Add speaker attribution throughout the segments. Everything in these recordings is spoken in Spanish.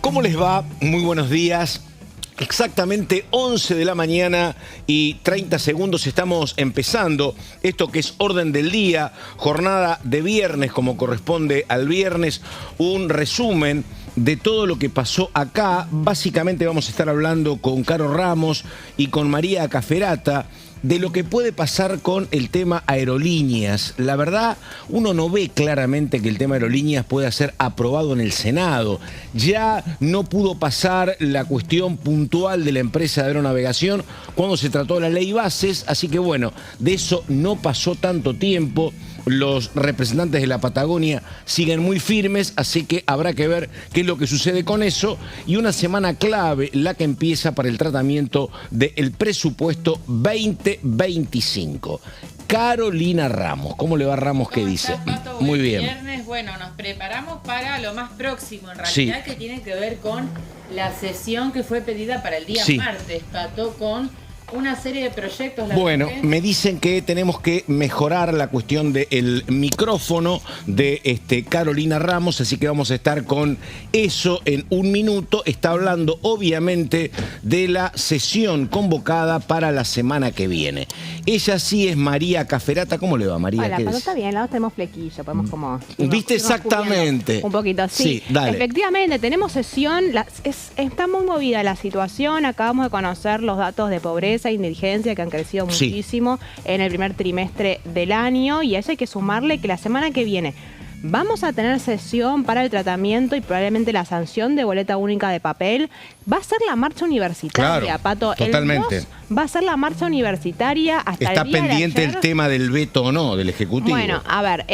Speaker 1: ¿Cómo les va? Muy buenos días. Exactamente 11 de la mañana y 30 segundos estamos empezando esto que es Orden del Día, jornada de viernes como corresponde al viernes, un resumen de todo lo que pasó acá. Básicamente vamos a estar hablando con Caro Ramos y con María Cafferata de lo que puede pasar con el tema aerolíneas. La verdad, uno no ve claramente que el tema aerolíneas pueda ser aprobado en el Senado. Ya no pudo pasar la cuestión puntual de la empresa de aeronavegación cuando se trató de la ley bases, así que bueno, de eso no pasó tanto tiempo. Los representantes de la Patagonia siguen muy firmes, así que habrá que ver qué es lo que sucede con eso. Y una semana clave, la que empieza para el tratamiento del presupuesto 2025. Carolina Ramos. ¿Cómo le va, Ramos? ¿Qué dice?
Speaker 2: Pato?
Speaker 1: Muy bien.
Speaker 2: Viernes, bueno, nos preparamos para lo más próximo, en realidad, que tiene que ver con la sesión que fue pedida para el día martes, Pato, con una serie de proyectos.
Speaker 1: Bueno, me dicen que tenemos que mejorar la cuestión del micrófono de Carolina Ramos, así que vamos a estar con eso en un minuto. Está hablando, obviamente, de la sesión convocada para la semana que viene. Ella sí es María Cafferata. ¿Cómo le va, María?
Speaker 3: Hola, Pato, está bien, lados tenemos flequillo, podemos como...
Speaker 1: ¿Viste? Exactamente.
Speaker 3: Un poquito, sí.
Speaker 1: Dale.
Speaker 3: Efectivamente, tenemos sesión, está muy movida la situación, acabamos de conocer los datos de pobreza e indigencia que han crecido muchísimo en el primer trimestre del año, y a eso hay que sumarle que la semana que viene vamos a tener sesión para el tratamiento y probablemente la sanción de boleta única de papel. Va a ser la marcha universitaria,
Speaker 1: claro,
Speaker 3: Pato.
Speaker 1: Totalmente.
Speaker 3: El 2 va a ser la marcha universitaria hasta
Speaker 1: Está
Speaker 3: el día
Speaker 1: pendiente
Speaker 3: de ayer.
Speaker 1: El tema del veto o no del Ejecutivo.
Speaker 3: Bueno, a ver,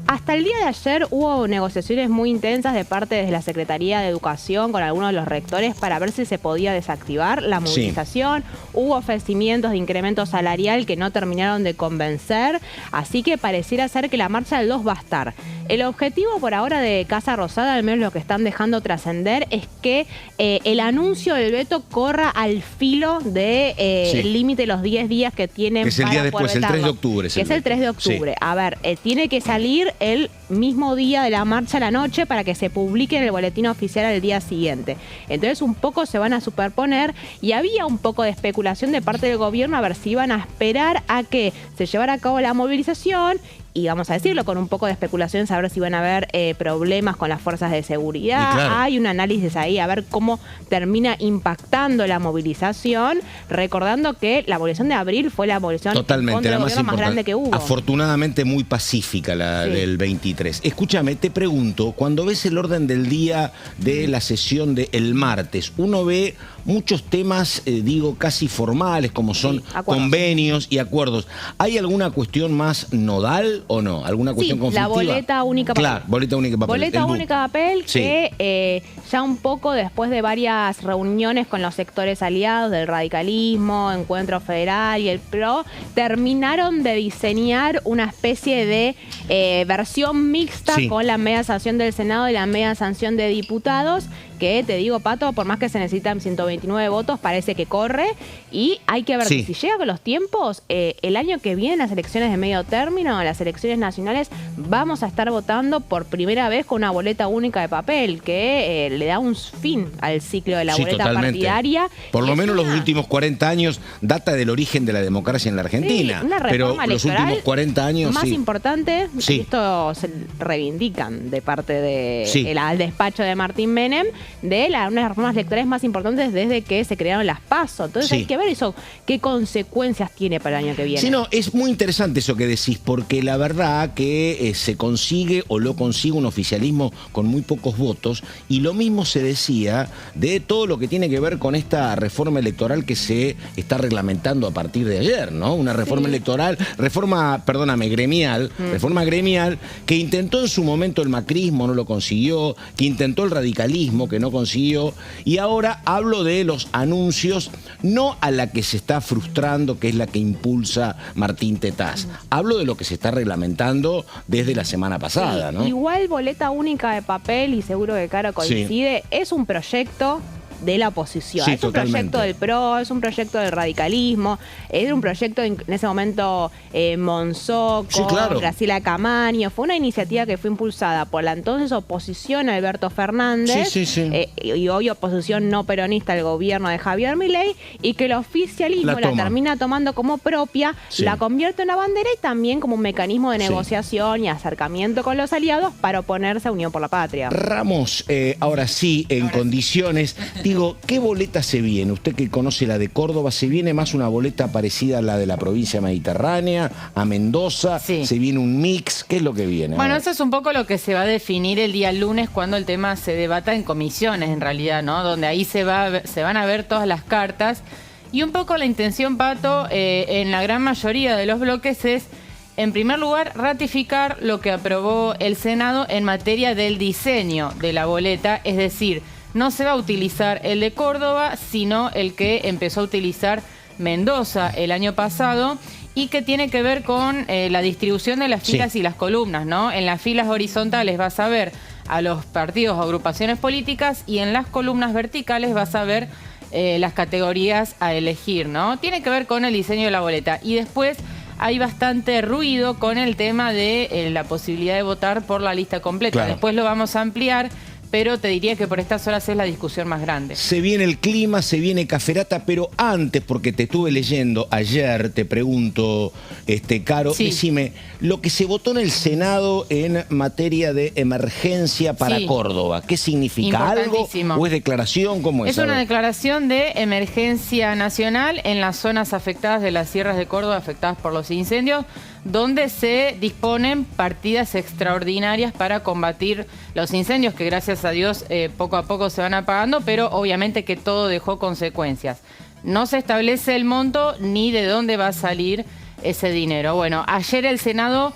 Speaker 3: hasta el día de ayer hubo negociaciones muy intensas de parte de la Secretaría de Educación con algunos de los rectores para ver si se podía desactivar la movilización. Hubo ofrecimientos de incremento salarial que no terminaron de convencer, así que pareciera ser que la marcha del 2 va a estar. El objetivo por ahora de Casa Rosada, al menos lo que están dejando trascender, es que el anuncio del veto corra al filo de el límite de los 10 días que tienen.
Speaker 1: Que es el día después, el 3 de octubre.
Speaker 3: Que es el 3 de octubre. A ver, tiene que salir el mismo día de la marcha a la noche para que se publique en el boletín oficial al día siguiente. Entonces un poco se van a superponer y había un poco de especulación de parte del gobierno a ver si iban a esperar a que se llevara a cabo la movilización y, vamos a decirlo, con un poco de especulación, saber si van a haber problemas con las fuerzas de seguridad. Claro. Hay un análisis ahí, a ver cómo termina impactando la movilización, recordando que la movilización de abril fue la movilización
Speaker 1: totalmente la
Speaker 3: más grande que hubo.
Speaker 1: Afortunadamente muy pacífica la del 23. Escúchame, te pregunto, cuando ves el orden del día de la sesión del martes, uno ve muchos temas, digo, casi formales, como son convenios y acuerdos. ¿Hay alguna cuestión más nodal o no? ¿Alguna cuestión conflictiva?
Speaker 3: La boleta única papel.
Speaker 1: Claro, boleta única papel.
Speaker 3: Boleta única papel que ya un poco después de varias reuniones con los sectores aliados del radicalismo, Encuentro Federal y el PRO, terminaron de diseñar una especie de versión mixta con la media sanción del Senado y la media sanción de diputados, que te digo, Pato, por más que se necesitan 129 votos, parece que corre, y hay que ver si llega con los tiempos. El año que viene, las elecciones de medio término, las elecciones nacionales, vamos a estar votando por primera vez con una boleta única de papel, que le da un fin al ciclo de la boleta partidaria.
Speaker 1: Por lo menos los últimos 40 años data del origen de la democracia en la Argentina.
Speaker 3: Una reforma
Speaker 1: pero los últimos 40 años
Speaker 3: más importante, y esto se reivindican de parte del despacho de Martín Menem, de una de las reformas electorales más importantes desde que se crearon las PASO. Entonces hay que ver eso, qué consecuencias tiene para el año que viene.
Speaker 1: Sí, no, es muy interesante eso que decís, porque la verdad que se consigue o lo consigue un oficialismo con muy pocos votos, y lo mismo se decía de todo lo que tiene que ver con esta reforma electoral que se está reglamentando a partir de ayer, ¿no? Una reforma electoral, reforma gremial, que intentó en su momento el macrismo, no lo consiguió, que intentó el radicalismo, que no consiguió, y ahora hablo de los anuncios, no a la que se está frustrando, que es la que impulsa Martín Tetaz. Hablo de lo que se está reglamentando desde la semana pasada, ¿no?
Speaker 3: Igual boleta única de papel, y seguro que Caro coincide, es un proyecto de la oposición.
Speaker 1: Sí,
Speaker 3: es un proyecto del PRO, es un proyecto del radicalismo, es un proyecto en ese momento Monzó,
Speaker 1: sí, claro.
Speaker 3: Graciela Camaño. Fue una iniciativa que fue impulsada por la entonces oposición a Alberto Fernández y hoy oposición no peronista al gobierno de Javier Milei, y que el oficialismo la termina tomando como propia, la convierte en una bandera y también como un mecanismo de negociación y acercamiento con los aliados para oponerse a Unión por la Patria.
Speaker 1: Ramos, ahora sí, en condiciones, digo, ¿qué boleta se viene? Usted que conoce la de Córdoba, ¿se viene más una boleta parecida a la de la provincia mediterránea, a Mendoza?
Speaker 2: Sí.
Speaker 1: ¿Se viene un mix? ¿Qué es lo que viene?
Speaker 2: Bueno, eso es un poco lo que se va a definir el día lunes cuando el tema se debata en comisiones, en realidad, ¿no? Donde ahí se van a ver todas las cartas. Y un poco la intención, Pato, en la gran mayoría de los bloques es, en primer lugar, ratificar lo que aprobó el Senado en materia del diseño de la boleta, es decir, no se va a utilizar el de Córdoba, sino el que empezó a utilizar Mendoza el año pasado, y que tiene que ver con la distribución de las filas y las columnas, ¿no? En las filas horizontales vas a ver a los partidos o agrupaciones políticas, y en las columnas verticales vas a ver las categorías a elegir, ¿no? Tiene que ver con el diseño de la boleta. Y después hay bastante ruido con el tema de la posibilidad de votar por la lista completa. Claro. Después lo vamos a ampliar, pero te diría que por estas horas es la discusión más grande.
Speaker 1: Se viene el clima, se viene Caferata, pero antes, porque te estuve leyendo ayer, te pregunto, Caro, decime, lo que se votó en el Senado en materia de emergencia para Córdoba, ¿qué significa? ¿Algo? ¿O es declaración? ¿Cómo es?
Speaker 2: Es una declaración de emergencia nacional en las zonas afectadas de las sierras de Córdoba, afectadas por los incendios, donde se disponen partidas extraordinarias para combatir los incendios, que gracias a Dios poco a poco se van apagando, pero obviamente que todo dejó consecuencias. No se establece el monto ni de dónde va a salir ese dinero. Bueno, ayer el Senado,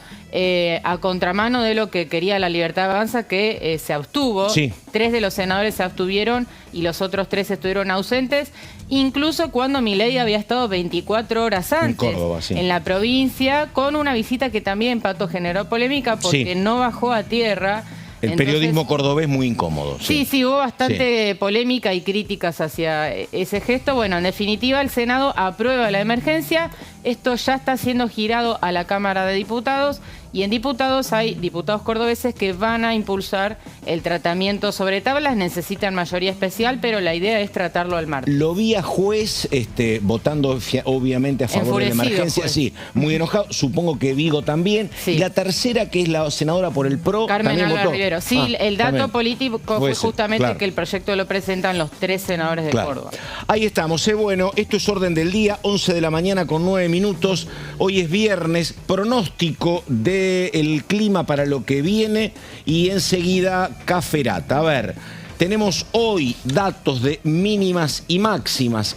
Speaker 2: a contramano de lo que quería la Libertad Avanza, que se abstuvo. 3 de los senadores se abstuvieron y los otros 3 estuvieron ausentes, incluso cuando Milei había estado 24 horas antes en Córdoba, en la provincia, con una visita que también, Pato, generó polémica porque no bajó a tierra.
Speaker 1: Entonces, periodismo cordobés muy incómodo.
Speaker 2: Sí, hubo bastante polémica y críticas hacia ese gesto. Bueno, en definitiva, el Senado aprueba la emergencia. Esto ya está siendo girado a la Cámara de Diputados, y en diputados hay diputados cordobeses que van a impulsar el tratamiento sobre tablas. Necesitan mayoría especial, pero la idea es tratarlo el martes.
Speaker 1: Lo vi a juez votando obviamente a favor de la emergencia. Juez. Sí, muy enojado. Supongo que Vigo también. Y la tercera, que es la senadora por el PRO,
Speaker 2: Carmen
Speaker 1: también votó.
Speaker 2: Rivero. Sí, el dato político fue justamente que el proyecto lo presentan los 3 senadores de Córdoba.
Speaker 1: Ahí estamos. Bueno, esto es orden del día, 11 de la mañana con 9 minutos. Hoy es viernes, pronóstico del clima para lo que viene, y enseguida Caferata. A ver, tenemos hoy datos de mínimas y máximas.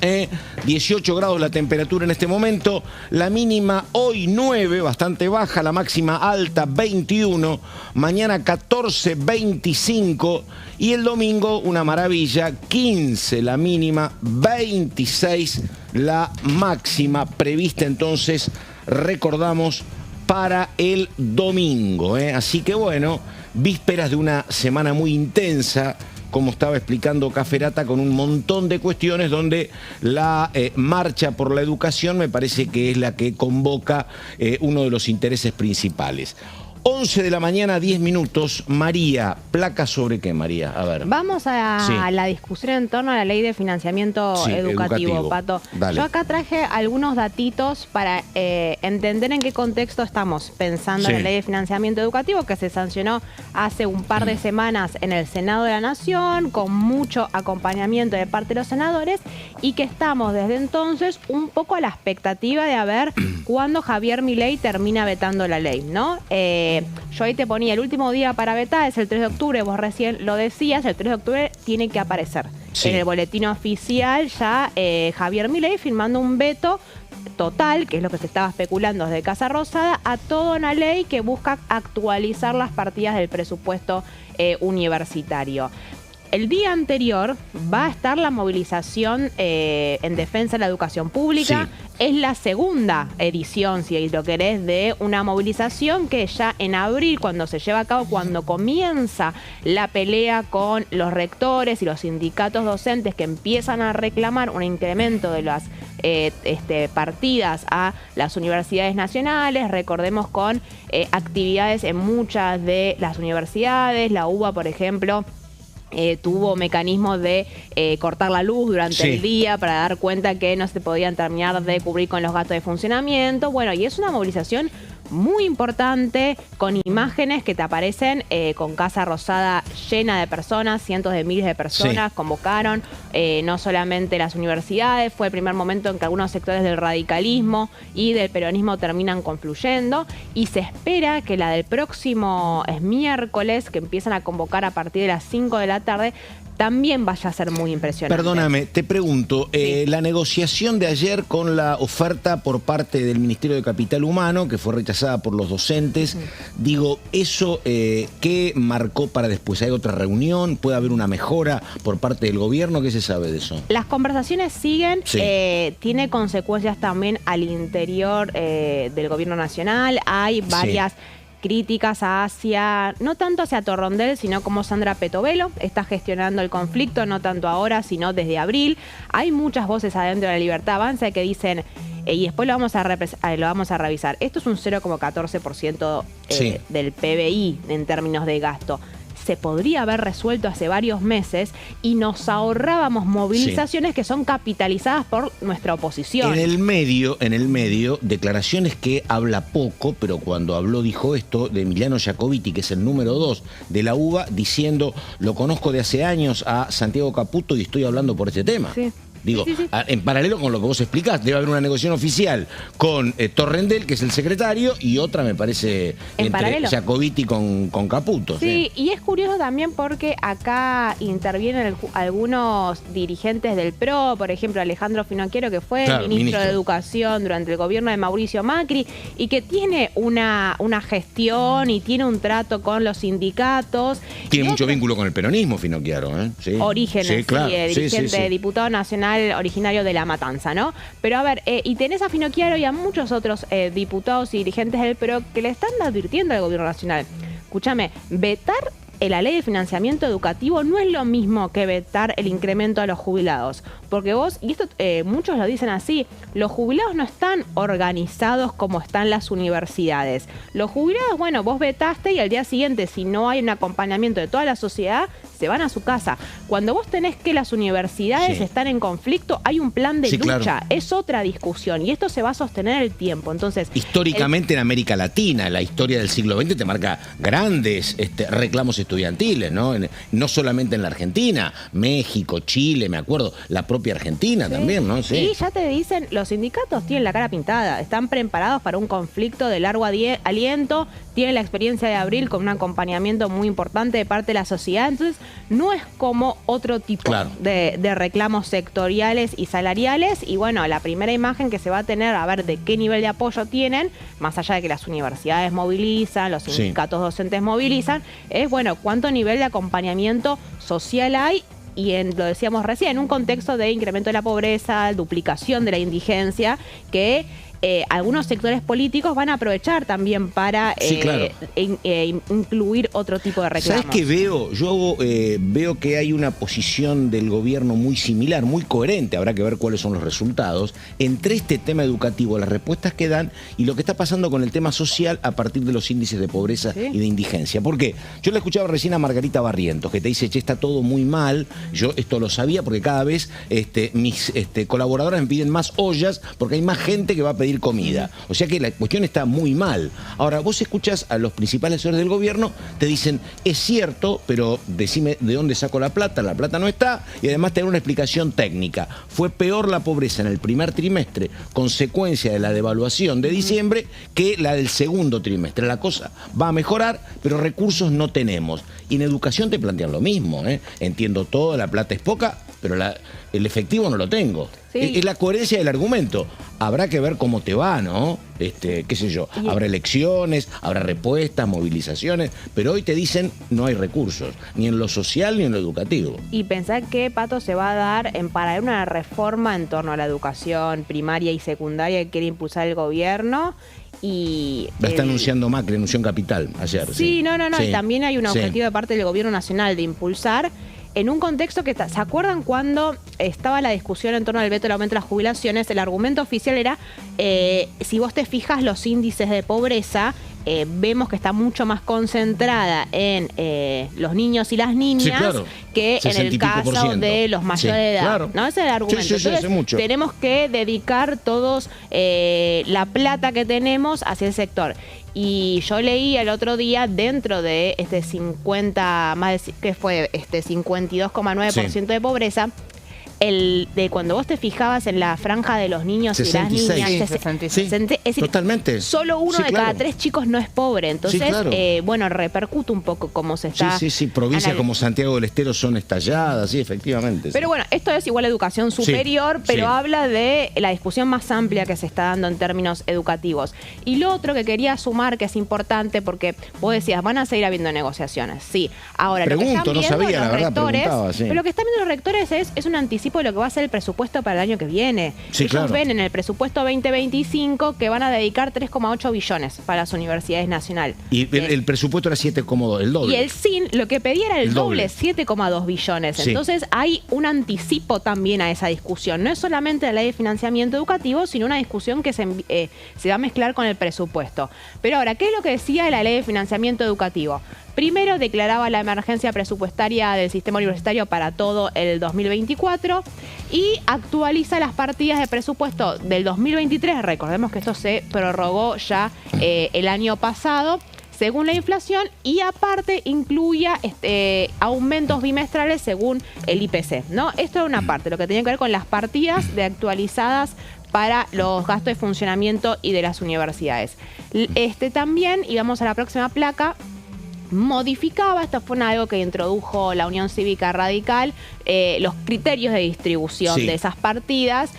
Speaker 1: 18 grados la temperatura en este momento. La mínima hoy 9, bastante baja. La máxima alta 21. Mañana 14, 25. Y el domingo una maravilla, 15 la mínima, 26 la máxima. Prevista entonces, recordamos, para el domingo. Así que bueno, vísperas de una semana muy intensa, como estaba explicando Caferata, con un montón de cuestiones donde la marcha por la educación me parece que es la que convoca uno de los intereses principales. 11 de la mañana, 10 minutos. María, ¿placa sobre qué, María? A ver.
Speaker 3: Vamos a la discusión en torno a la ley de financiamiento educativo, Pato.
Speaker 1: Dale.
Speaker 3: Yo acá traje algunos datitos para entender en qué contexto estamos pensando en la ley de financiamiento educativo, que se sancionó hace un par de semanas en el Senado de la Nación, con mucho acompañamiento de parte de los senadores, y que estamos desde entonces un poco a la expectativa de ver cuándo Javier Milei termina vetando la ley, ¿no? Yo ahí te ponía el último día para vetar, es el 3 de octubre, vos recién lo decías, el 3 de octubre tiene que aparecer en el boletín oficial ya Javier Milei firmando un veto total, que es lo que se estaba especulando desde Casa Rosada, a toda una ley que busca actualizar las partidas del presupuesto universitario. el día anterior va a estar la movilización en defensa de la educación pública.
Speaker 1: Sí.
Speaker 3: Es la segunda edición, si lo querés, de una movilización que ya en abril, cuando se lleva a cabo, cuando comienza la pelea con los rectores y los sindicatos docentes que empiezan a reclamar un incremento de las partidas a las universidades nacionales. Recordemos con actividades en muchas de las universidades. La UBA, por ejemplo, tuvo mecanismos de cortar la luz durante el día para dar cuenta que no se podían terminar de cubrir con los gastos de funcionamiento. Bueno, y es una movilización muy importante, con imágenes que te aparecen con Casa Rosada llena de personas, cientos de miles de personas convocaron, no solamente las universidades. Fue el primer momento en que algunos sectores del radicalismo y del peronismo terminan confluyendo, y se espera que la del próximo miércoles, que empiezan a convocar a partir de las 5 de la tarde, también vaya a ser muy impresionante.
Speaker 1: Perdóname, te pregunto, la negociación de ayer con la oferta por parte del Ministerio de Capital Humano, que fue rechazada por los docentes, digo, ¿eso qué marcó para después? ¿Hay otra reunión? ¿Puede haber una mejora por parte del gobierno? ¿Qué se sabe de eso?
Speaker 3: Las conversaciones siguen, tiene consecuencias también al interior del gobierno nacional. Hay varias críticas hacia, no tanto hacia Torrondel, sino como Sandra Petovelo está gestionando el conflicto, no tanto ahora, sino desde abril. Hay muchas voces adentro de la Libertad Avanza que dicen, y después lo vamos a revisar, esto es un 0,14% del PBI en términos de gasto. Se podría haber resuelto hace varios meses y nos ahorrábamos movilizaciones que son capitalizadas por nuestra oposición.
Speaker 1: En el medio, declaraciones que habla poco, pero cuando habló dijo esto, de Emiliano Jacobiti, que es el número 2 de la UBA, diciendo, lo conozco de hace años a Santiago Caputo y estoy hablando por este tema. Digo, en paralelo con lo que vos explicás, debe haber una negociación oficial con Torrendel, que es el secretario, y otra, me parece, entre Jacobiti con Caputo.
Speaker 3: Sí, y es curioso también porque acá intervienen algunos dirigentes del PRO, por ejemplo, Alejandro Finocchiaro, que fue ministro de Educación durante el gobierno de Mauricio Macri, y que tiene una gestión y tiene un trato con los sindicatos.
Speaker 1: Tiene mucho vínculo con el peronismo, Finocchiaro,
Speaker 3: Orígenes, dirigente, diputado nacional originario de La Matanza, ¿no? Pero a ver, y tenés a Finocchiaro y a muchos otros diputados y dirigentes del PRO que le están advirtiendo al gobierno nacional. Escúchame, vetar la ley de financiamiento educativo no es lo mismo que vetar el incremento a los jubilados. Porque vos, y esto muchos lo dicen así, los jubilados no están organizados como están las universidades. Los jubilados, bueno, vos vetaste y al día siguiente, si no hay un acompañamiento de toda la sociedad, se van a su casa. Cuando vos tenés que las universidades están en conflicto, hay un plan de lucha. Es otra discusión y esto se va a sostener en el tiempo. Entonces,
Speaker 1: históricamente en América Latina, la historia del siglo XX te marca grandes reclamos estudiantiles, ¿no? No solamente en la Argentina, México, Chile, me acuerdo, la propia Argentina también, ¿no?
Speaker 3: Y ya te dicen, los sindicatos tienen la cara pintada, están preparados para un conflicto de largo aliento, tienen la experiencia de abril con un acompañamiento muy importante de parte de la sociedad. Entonces, no es como otro tipo de reclamos sectoriales y salariales. Y bueno, la primera imagen que se va a tener, a ver de qué nivel de apoyo tienen, más allá de que las universidades movilizan, los sindicatos docentes movilizan, es bueno, cuánto nivel de acompañamiento social hay. Y lo decíamos recién, en un contexto de incremento de la pobreza, duplicación de la indigencia, que algunos sectores políticos van a aprovechar también para incluir otro tipo de reclamos.
Speaker 1: ¿Sabes qué veo? Yo veo que hay una posición del gobierno muy similar, muy coherente, habrá que ver cuáles son los resultados, entre este tema educativo, las respuestas que dan y lo que está pasando con el tema social a partir de los índices de pobreza y de indigencia. ¿Por qué? Yo le escuchaba recién a Margarita Barrientos, que te dice, che, está todo muy mal. Yo esto lo sabía porque cada vez mis colaboradores me piden más ollas porque hay más gente que va a pedir comida. O sea que la cuestión está muy mal. Ahora, vos escuchás a los principales asesores del gobierno, te dicen, es cierto, pero decime de dónde saco la plata no está, y además te dan una explicación técnica. Fue peor la pobreza en el primer trimestre, consecuencia de la devaluación de diciembre, que la del segundo trimestre. La cosa va a mejorar, pero recursos no tenemos. Y en educación te plantean lo mismo, Entiendo todo, la plata es poca, pero el efectivo no lo tengo.
Speaker 3: Sí.
Speaker 1: Es la coherencia del argumento. Habrá que ver cómo te va, ¿no? Qué sé yo, habrá elecciones, habrá respuestas, movilizaciones, pero hoy te dicen no hay recursos, ni en lo social ni en lo educativo.
Speaker 3: Y pensar que, Pato, se va a dar en paralelo una reforma en torno a la educación primaria y secundaria que quiere impulsar el gobierno. Y
Speaker 1: la está anunciando Macri, anunció en Capital ayer.
Speaker 3: Sí. Y también hay un objetivo de parte del gobierno nacional de impulsar en un contexto que, ¿se acuerdan cuando estaba la discusión en torno al veto del aumento de las jubilaciones? El argumento oficial era, si vos te fijas los índices de pobreza, vemos que está mucho más concentrada en los niños y las niñas que en el caso de los mayores de edad.
Speaker 1: Claro.
Speaker 3: ¿No? Ese es el argumento. Entonces, tenemos que dedicar todos la plata que tenemos hacia el sector. Y yo leí el otro día, dentro de este 52,9% de pobreza, de cuando vos te fijabas en la franja de los niños 66. Y las niñas,
Speaker 2: 66.
Speaker 3: Es decir,
Speaker 1: totalmente.
Speaker 3: Solo uno de cada 3 chicos no es pobre. Entonces, repercute un poco cómo se está.
Speaker 1: Provincias como Santiago del Estero son estalladas, sí, efectivamente.
Speaker 3: Pero bueno, esto es igual educación superior, pero habla de la discusión más amplia que se está dando en términos educativos. Y lo otro que quería sumar, que es importante, porque vos decías, van a seguir habiendo negociaciones. Sí. Ahora, lo que están viendo los rectores, pero lo que están viendo los rectores es un anticipo de lo que va a ser el presupuesto para el año que viene. Ellos ven en el presupuesto 2025 que van a dedicar 3,8 billones para las universidades nacionales.
Speaker 1: Y el presupuesto era 7,2, el doble.
Speaker 3: Y el SIN lo que pedía era el doble, 7,2 billones. Entonces hay un anticipo también a esa discusión. No es solamente la ley de financiamiento educativo, sino una discusión que se va a mezclar con el presupuesto. Pero ahora, ¿qué es lo que decía la ley de financiamiento educativo? Primero, declaraba la emergencia presupuestaria del sistema universitario para todo el 2024 y actualiza las partidas de presupuesto del 2023. Recordemos que esto se prorrogó ya el año pasado, según la inflación, y aparte incluía aumentos bimestrales según el IPC, ¿no? Esto es una parte, lo que tenía que ver con las partidas de actualizadas para los gastos de funcionamiento y de las universidades. También, y vamos a la próxima placa, modificaba, esto fue algo que introdujo la Unión Cívica Radical, los criterios de distribución de esas partidas,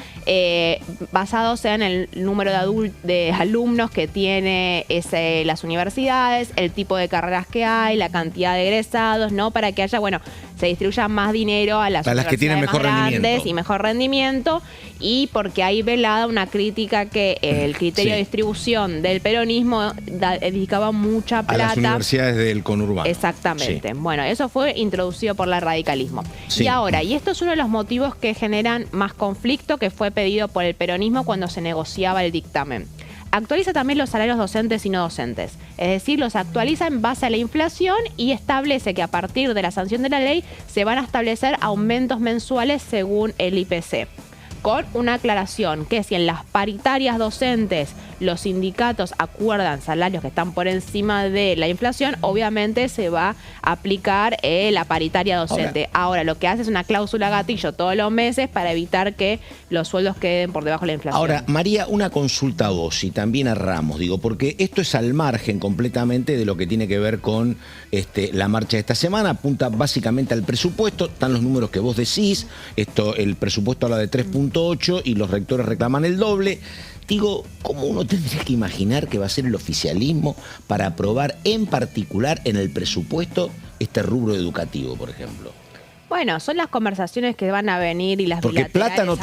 Speaker 3: basados en el número de alumnos que tiene las universidades, el tipo de carreras que hay, la cantidad de egresados, ¿no? Para que haya, se distribuya más dinero a las universidades que tienen mejor rendimiento y mejor rendimiento, y porque hay velada una crítica que el criterio de distribución del peronismo dedicaba mucha plata
Speaker 1: a las universidades del conurbano.
Speaker 3: Exactamente. Bueno, eso fue introducido por el radicalismo. Y ahora, y esto es uno de los motivos que generan más conflicto, que fue pedido por el peronismo cuando se negociaba el dictamen. Actualiza también los salarios docentes y no docentes. Es decir, los actualiza en base a la inflación y establece que a partir de la sanción de la ley se van a establecer aumentos mensuales según el IPC. Con una aclaración, que si en las paritarias docentes los sindicatos acuerdan salarios que están por encima de la inflación, obviamente se va a aplicar la paritaria docente. Ahora, lo que hace es una cláusula gatillo todos los meses para evitar que los sueldos queden por debajo de la inflación.
Speaker 1: Ahora, María, una consulta a vos y también a Ramos, porque esto es al margen completamente de lo que tiene que ver con la marcha de esta semana, apunta básicamente al presupuesto, están los números que vos decís, el presupuesto habla de 3.8 y los rectores reclaman el doble. Digo, ¿cómo uno tendría que imaginar que va a ser el oficialismo para aprobar en particular en el presupuesto este rubro educativo, por ejemplo?
Speaker 3: Bueno, son las conversaciones que van a venir y las
Speaker 1: porque
Speaker 3: bilaterales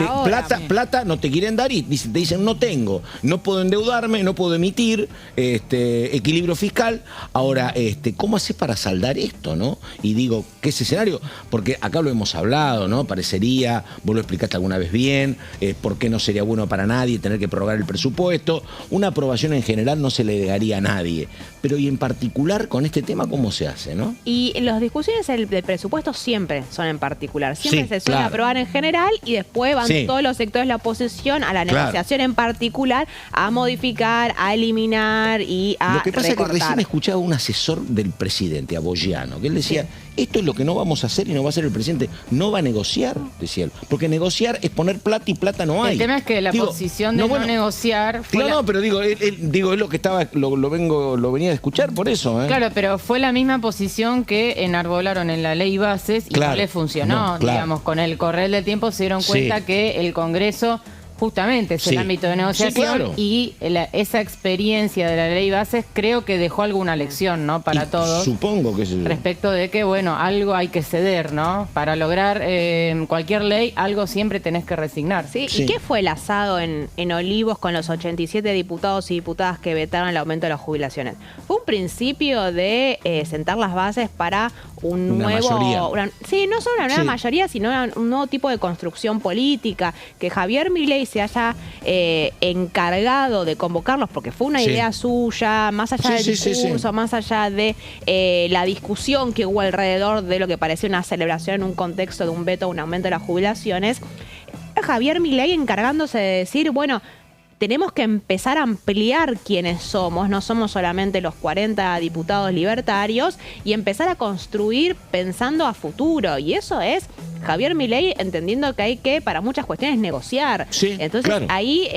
Speaker 1: plata no te quieren dar y te dicen no tengo, no puedo endeudarme, no puedo emitir, equilibrio fiscal. Ahora, ¿cómo haces para saldar esto, no? Y digo, ¿qué es escenario? Porque acá lo hemos hablado, ¿no? Parecería, vos lo explicaste alguna vez bien, por qué no sería bueno para nadie tener que prorrogar el presupuesto. Una aprobación en general no se le daría a nadie. Pero y en particular con este tema, ¿cómo se hace, no?
Speaker 3: Y las discusiones del presupuesto siempre son en particular. Siempre se suele aprobar en general y después van todos los sectores de la oposición a la negociación en particular, a modificar, a eliminar y a
Speaker 1: Lo que pasa
Speaker 3: recortar.
Speaker 1: es que recién escuchaba un asesor del presidente, a Bogiano, que él decía, esto es lo que no vamos a hacer y no va a hacer el presidente. No va a negociar, decía él. Porque negociar es poner plata y plata no hay.
Speaker 2: El tema es que la posición de no negociar fue
Speaker 1: pero digo, es lo que estaba, lo venía a escuchar por eso.
Speaker 2: Claro, pero fue la misma posición que enarbolaron en la ley bases y no le funcionó. Digamos, con el correr del tiempo se dieron cuenta que el Congreso justamente es el ámbito de negociación y esa experiencia de la ley bases creo que dejó alguna lección, ¿no? Para todos.
Speaker 1: Supongo que sí.
Speaker 2: Respecto de que, bueno, algo hay que ceder, ¿no? Para lograr cualquier ley, algo siempre tenés que resignar.
Speaker 3: ¿Sí? ¿Y qué fue el asado en Olivos con los 87 diputados y diputadas que vetaron el aumento de las jubilaciones? Fue un principio de sentar las bases para un nuevo...
Speaker 1: Mayoría.
Speaker 3: No solo una nueva mayoría, sino un nuevo tipo de construcción política, que Javier Milei se haya encargado de convocarlos, porque fue una idea suya, más allá del discurso, más allá de la discusión que hubo alrededor de lo que parecía una celebración en un contexto de un veto a un aumento de las jubilaciones, Javier Milei encargándose de decir, bueno, tenemos que empezar a ampliar quiénes somos, no somos solamente los 40 diputados libertarios, y empezar a construir pensando a futuro. Y eso es Javier Milei entendiendo que hay que, para muchas cuestiones, negociar. Entonces ahí,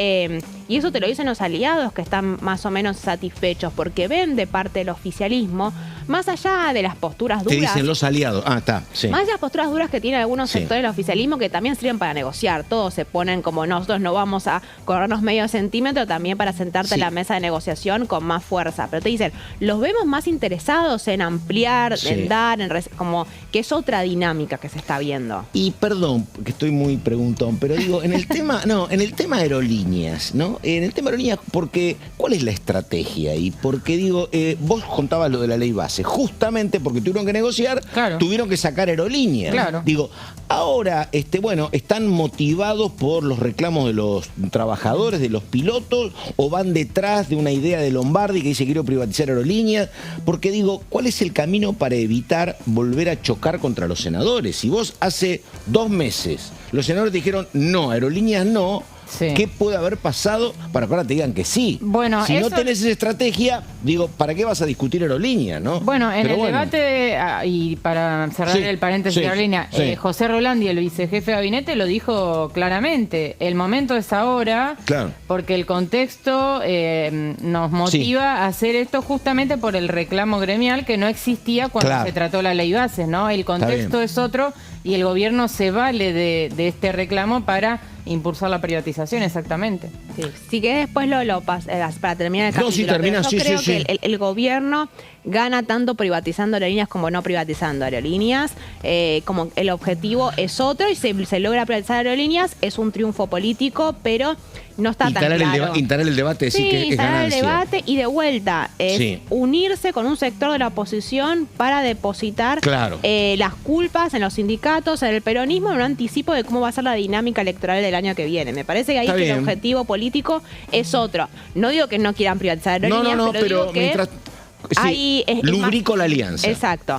Speaker 3: y eso te lo dicen los aliados que están más o menos satisfechos, porque ven de parte del oficialismo, más allá de las posturas duras.
Speaker 1: Te dicen los aliados,
Speaker 3: más allá de las posturas duras que tienen algunos sectores del oficialismo, que también sirven para negociar. Todos se ponen como nosotros no vamos a corrernos medio centímetro, también para sentarte en la mesa de negociación con más fuerza. Pero te dicen, los vemos más interesados en ampliar, en dar, como que es otra dinámica que se está viendo.
Speaker 1: Y perdón, que estoy muy preguntón, pero digo, en el tema, en el tema aerolíneas, ¿no? En el tema aerolíneas, porque, ¿cuál es la estrategia ahí? Porque digo, vos contabas lo de la ley base, justamente porque tuvieron que negociar, tuvieron que sacar aerolíneas. Digo, ahora, están motivados por los reclamos de los trabajadores, de los pilotos, o van detrás de una idea de Lombardi que dice quiero privatizar aerolíneas, porque digo, ¿cuál es el camino para evitar volver a chocar contra los senadores? Si vos hace 2 meses los senadores dijeron no, aerolíneas no, ¿qué puede haber pasado para que ahora te digan que sí?
Speaker 2: Bueno,
Speaker 1: si no tenés esa estrategia, digo, ¿para qué vas a discutir aerolíneas, no?
Speaker 2: Bueno, en el debate, y para cerrar el paréntesis de aerolínea, José Rolandi, el vicejefe de gabinete, lo dijo claramente. El momento es ahora, porque el contexto nos motiva a hacer esto justamente por el reclamo gremial que no existía cuando se trató la ley bases, ¿no? El contexto es otro y el gobierno se vale de este reclamo para impulsar la privatización, exactamente.
Speaker 3: Si querés después para terminar el capítulo. Yo creo que el gobierno gana tanto privatizando aerolíneas como no privatizando aerolíneas. Como el objetivo es otro y se logra privatizar aerolíneas, es un triunfo político, pero no está tan claro.
Speaker 1: Instalar el debate, decir que es ganancia.
Speaker 3: El debate y de vuelta es unirse con un sector de la oposición para depositar las culpas en los sindicatos, en el peronismo, en un anticipo de cómo va a ser la dinámica electoral del año que viene. Me parece que ahí el objetivo político es otro. No digo que no quieran privatizar aerolíneas, pero digo que mientras... Ahí
Speaker 1: lubrico la alianza.
Speaker 3: Exacto.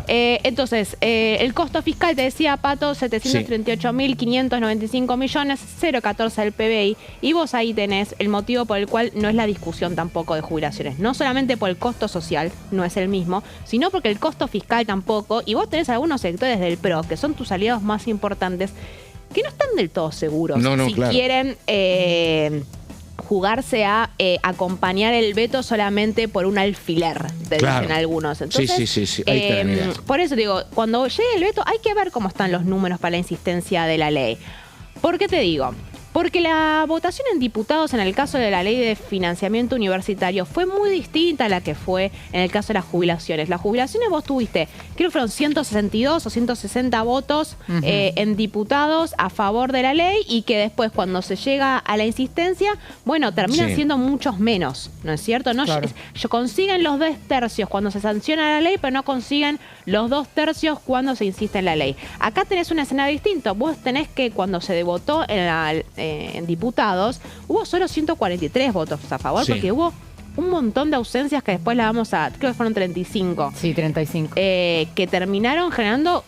Speaker 3: Entonces, el costo fiscal, te decía Pato, 738.595 millones, 0,14 del PBI. Y vos ahí tenés el motivo por el cual no es la discusión tampoco de jubilaciones. No solamente por el costo social, no es el mismo, sino porque el costo fiscal tampoco. Y vos tenés algunos sectores del PRO, que son tus aliados más importantes, que no están del todo seguros si quieren... jugarse a acompañar el veto solamente por un alfiler, te dicen algunos. Entonces, por eso digo, cuando llegue el veto hay que ver cómo están los números para la insistencia de la ley. ¿Por qué te digo? Porque la votación en diputados en el caso de la ley de financiamiento universitario fue muy distinta a la que fue en el caso de las jubilaciones. Las jubilaciones vos tuviste, creo que fueron 162 o 160 votos en diputados a favor de la ley y que después cuando se llega a la insistencia, bueno, terminan siendo muchos menos, ¿no es cierto? No consiguen los 2 tercios cuando se sanciona la ley, pero no consiguen los 2 tercios cuando se insiste en la ley. Acá tenés un escenario distinto. Vos tenés que cuando se votó en diputados, hubo solo 143 votos a favor, porque hubo un montón de ausencias que después la vamos a... Creo que fueron 35.
Speaker 2: Sí, 35.
Speaker 3: Que terminaron generando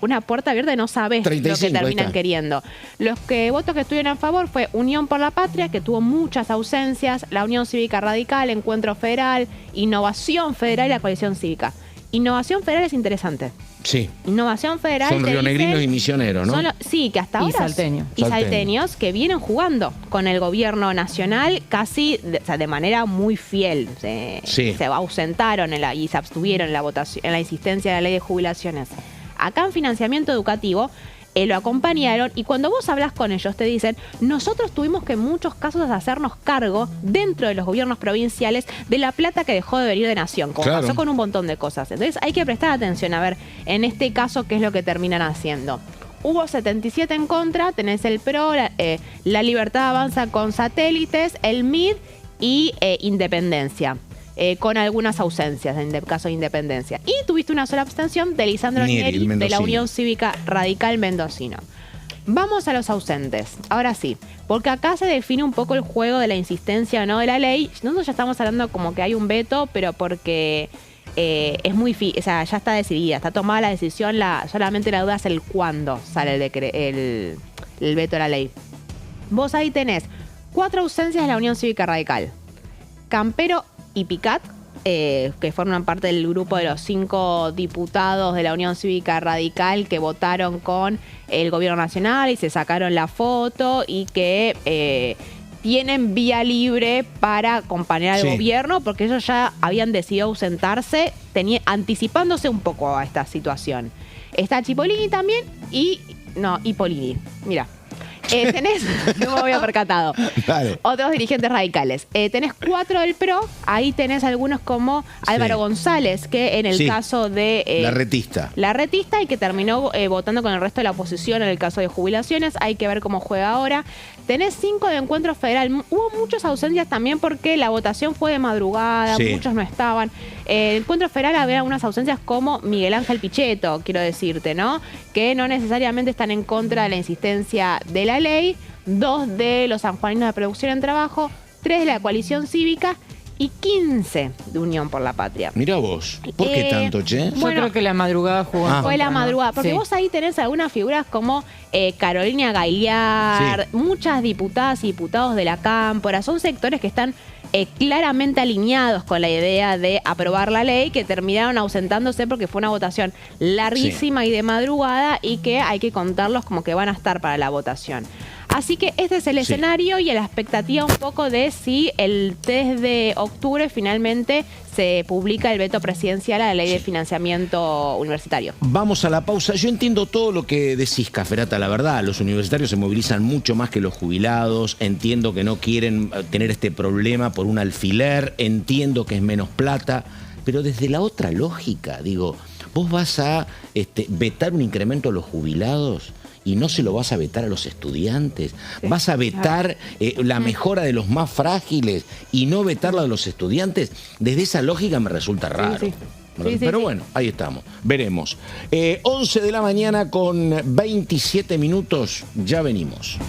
Speaker 3: una puerta abierta y no sabes 35, lo que terminan queriendo. Los votos que estuvieron a favor fue Unión por la Patria, que tuvo muchas ausencias, la Unión Cívica Radical, Encuentro Federal, Innovación Federal y la Coalición Cívica. Innovación Federal es interesante.
Speaker 1: Sí.
Speaker 3: Innovación Federal.
Speaker 1: Son
Speaker 3: te
Speaker 1: rionegrinos
Speaker 3: dice-
Speaker 1: y misioneros, ¿no?
Speaker 3: sí, que hasta
Speaker 2: Y
Speaker 3: ahora.
Speaker 2: salteños.
Speaker 3: Y salteños que vienen jugando con el gobierno nacional casi de manera muy fiel. Se ausentaron y se abstuvieron en la votación, en la insistencia de la ley de jubilaciones. Acá en financiamiento educativo lo acompañaron y cuando vos hablas con ellos te dicen, nosotros tuvimos que en muchos casos hacernos cargo dentro de los gobiernos provinciales de la plata que dejó de venir de Nación, como pasó con un montón de cosas. Entonces hay que prestar atención a ver en este caso qué es lo que terminan haciendo. Hubo 77 en contra, tenés el PRO, la Libertad Avanza con Satélites, el MID y Independencia. Con algunas ausencias en el caso de Independencia. Y tuviste una sola abstención de Lisandro Nieri de la Unión Cívica Radical Mendocino. Vamos a los ausentes. Ahora sí, porque acá se define un poco el juego de la insistencia o no de la ley. Nosotros ya estamos hablando como que hay un veto, pero porque es muy... o sea, ya está decidida, está tomada la decisión, solamente la duda es el cuándo sale el veto de la ley. Vos ahí tenés 4 ausencias de la Unión Cívica Radical. Campero y Picat, que forman parte del grupo de los 5 diputados de la Unión Cívica Radical que votaron con el gobierno nacional y se sacaron la foto y que tienen vía libre para acompañar al gobierno porque ellos ya habían decidido ausentarse, anticipándose un poco a esta situación. Está Cipollini también y Polini. Mira. Tenés, no me había percatado, otros dirigentes radicales. Tenés 4 del PRO, ahí tenés algunos como Álvaro González, que en el caso de... La retista y que terminó votando con el resto de la oposición en el caso de jubilaciones. Hay que ver cómo juega ahora. Tenés 5 de Encuentro Federal. Hubo muchas ausencias también porque la votación fue de madrugada, muchos no estaban. Encuentro Federal había algunas ausencias como Miguel Ángel Pichetto, quiero decirte, ¿no? Que no necesariamente están en contra de la insistencia de la ley. 2 de los sanjuaninos de Producción en Trabajo, 3 de la Coalición Cívica y 15 de Unión por la Patria.
Speaker 1: Mirá vos, ¿por qué tanto, che?
Speaker 2: Yo creo que la madrugada jugó.
Speaker 3: Fue la madrugada, porque vos ahí tenés algunas figuras como Carolina Gailiar, muchas diputadas y diputados de la Cámpora, son sectores que están claramente alineados con la idea de aprobar la ley, que terminaron ausentándose porque fue una votación larguísima y de madrugada y que hay que contarlos como que van a estar para la votación. Así que este es el escenario y la expectativa un poco de si el 3 de octubre finalmente se publica el veto presidencial a la ley de financiamiento universitario.
Speaker 1: Vamos a la pausa. Yo entiendo todo lo que decís, Caferata, la verdad. Los universitarios se movilizan mucho más que los jubilados. Entiendo que no quieren tener este problema por un alfiler. Entiendo que es menos plata. Pero desde la otra lógica, digo, vos vas a vetar un incremento a los jubilados y no se lo vas a vetar a los estudiantes. Vas a vetar la mejora de los más frágiles y no vetarla de los estudiantes. Desde esa lógica me resulta raro. Pero bueno, ahí estamos. Veremos. 11 de la mañana con 27 minutos. Ya venimos.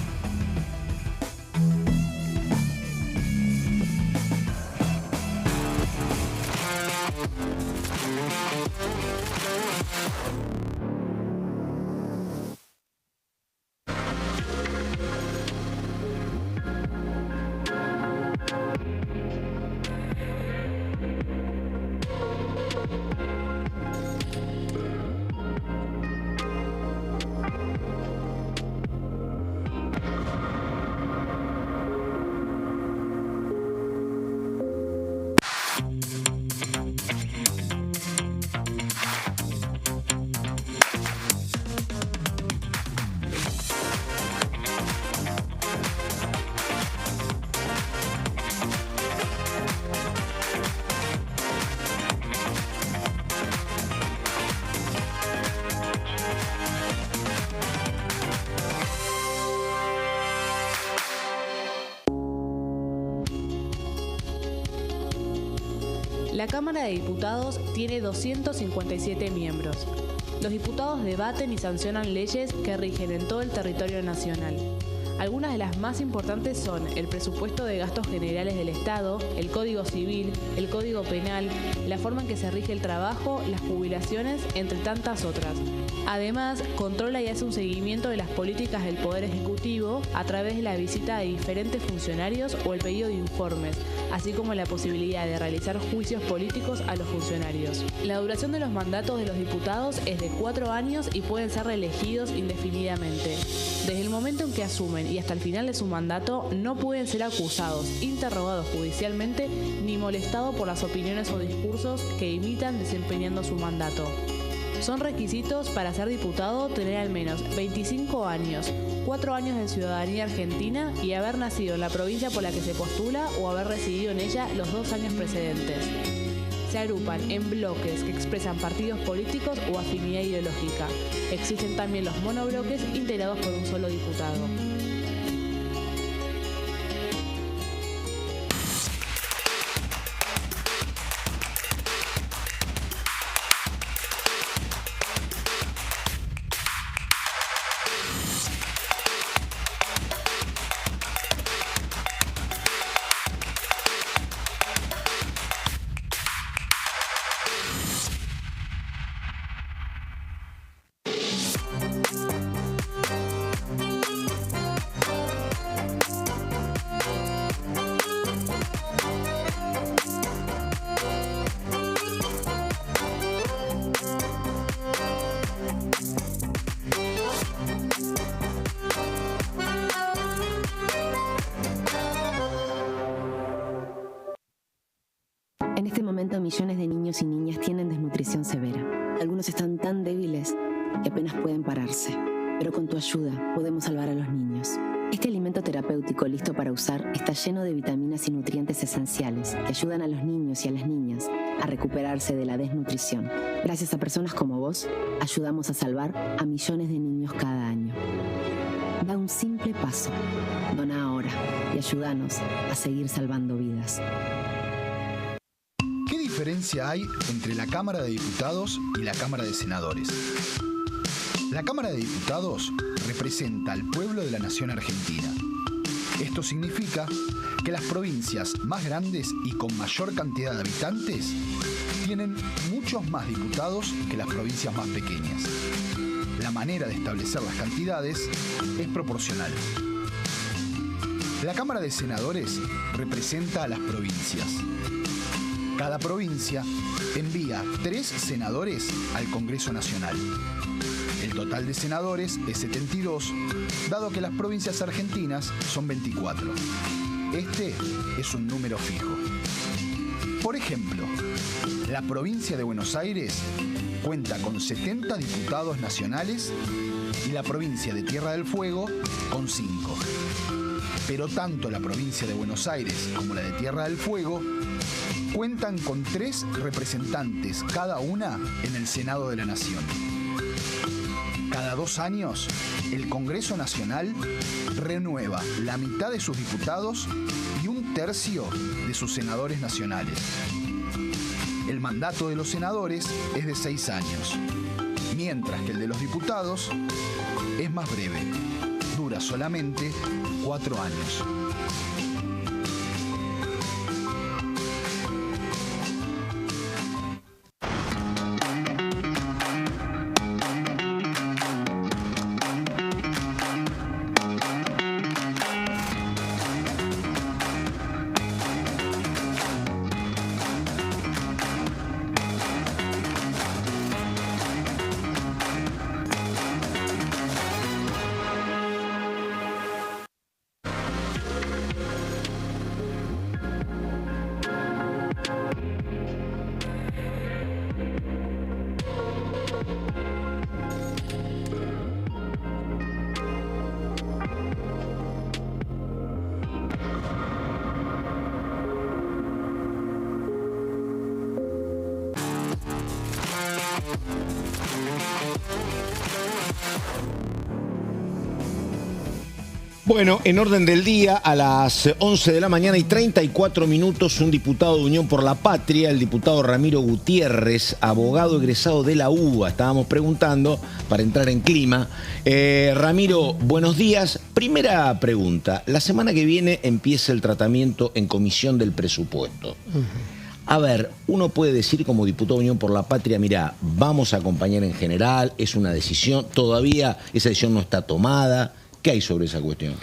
Speaker 4: La Cámara de Diputados tiene 257 miembros. Los diputados debaten y sancionan leyes que rigen en todo el territorio nacional. Algunas de las más importantes son el presupuesto de gastos generales del Estado, el Código Civil, el Código Penal, la forma en que se rige el trabajo, las jubilaciones, entre tantas otras. Además, controla y hace un seguimiento de las políticas del Poder Ejecutivo a través de la visita de diferentes funcionarios o el pedido de informes, así como la posibilidad de realizar juicios políticos a los funcionarios. La duración de los mandatos de los diputados es de 4 años y pueden ser reelegidos indefinidamente. Desde el momento en que asumen y hasta el final de su mandato, no pueden ser acusados, interrogados judicialmente ni molestados por las opiniones o discursos que imitan desempeñando su mandato. Son requisitos para ser diputado tener al menos 25 años, 4 años de ciudadanía argentina y haber nacido en la provincia por la que se postula o haber residido en ella los 2 años precedentes. Se agrupan en bloques que expresan partidos políticos o afinidad ideológica. Existen también los monobloques integrados por un solo diputado.
Speaker 5: En este momento, millones de niños y niñas tienen desnutrición severa. Algunos están tan débiles que apenas pueden pararse. Pero con tu ayuda podemos salvar a los niños. Este alimento terapéutico listo para usar está lleno de vitaminas y nutrientes esenciales que ayudan a los niños y a las niñas a recuperarse de la desnutrición. Gracias a personas como vos, ayudamos a salvar a millones de niños cada año. Da un simple paso. Dona ahora y ayúdanos a seguir salvando vidas.
Speaker 6: ¿Qué diferencia hay entre la Cámara de Diputados y la Cámara de Senadores? La Cámara de Diputados representa al pueblo de la nación argentina. Esto significa que las provincias más grandes y con mayor cantidad de habitantes tienen muchos más diputados que las provincias más pequeñas. La manera de establecer las cantidades es proporcional. La Cámara de Senadores representa a las provincias. Cada provincia envía 3 senadores al Congreso Nacional. El total de senadores es 72, dado que las provincias argentinas son 24. Este es un número fijo. Por ejemplo, la provincia de Buenos Aires cuenta con 70 diputados nacionales y la provincia de Tierra del Fuego con 5. Pero tanto la provincia de Buenos Aires como la de Tierra del Fuego cuentan con 3 representantes cada una en el Senado de la Nación. Cada 2 años, el Congreso Nacional renueva la mitad de sus diputados y 1/3 de sus senadores nacionales. El mandato de los senadores es de 6 años, mientras que el de los diputados es más breve, dura solamente 4 años.
Speaker 1: Bueno, en orden del día, a las 11 de la mañana y 34 minutos, un diputado de Unión por la Patria, el diputado Ramiro Gutiérrez, abogado egresado de la UBA, estábamos preguntando para entrar en clima. Ramiro, buenos días. Primera pregunta, la semana que viene empieza el tratamiento en comisión del presupuesto. A ver, uno puede decir como diputado de Unión por la Patria, mira, vamos a acompañar en general, es una decisión, todavía esa decisión no está tomada. ¿Qué hay sobre esa cuestión?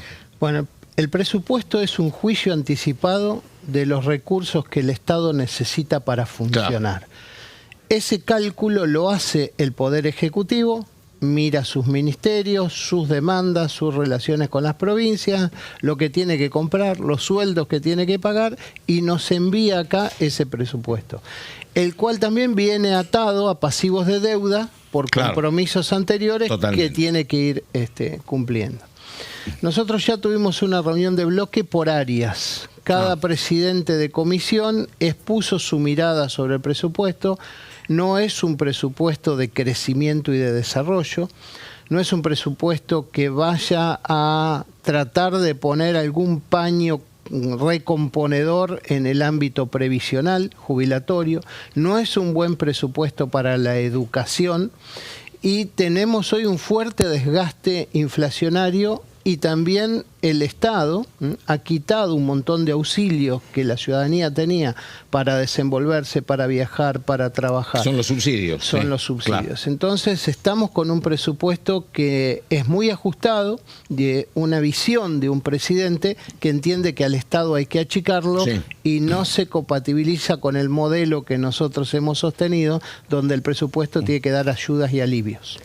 Speaker 7: Bueno, el presupuesto es un juicio anticipado de los recursos que el Estado necesita para funcionar. Claro. Ese cálculo lo hace el Poder Ejecutivo, mira sus ministerios, sus demandas, sus relaciones con las provincias, lo que tiene que comprar, los sueldos que tiene que pagar y nos envía acá ese presupuesto, el cual también viene atado a pasivos de deuda por compromisos anteriores que tiene que ir cumpliendo. Nosotros ya tuvimos una reunión de bloque por áreas. Cada presidente de comisión expuso su mirada sobre el presupuesto. No es un presupuesto de crecimiento y de desarrollo. No es un presupuesto que vaya a tratar de poner algún paño recomponedor en el ámbito previsional, jubilatorio. No es un buen presupuesto para la educación. Y tenemos hoy un fuerte desgaste inflacionario y también el Estado ha quitado un montón de auxilios que la ciudadanía tenía para desenvolverse, para viajar, para trabajar.
Speaker 1: Son los subsidios.
Speaker 7: Son los subsidios. Claro. Entonces estamos con un presupuesto que es muy ajustado, de una visión de un presidente que entiende que al Estado hay que achicarlo y no se compatibiliza con el modelo que nosotros hemos sostenido, donde el presupuesto tiene que dar ayudas y alivios.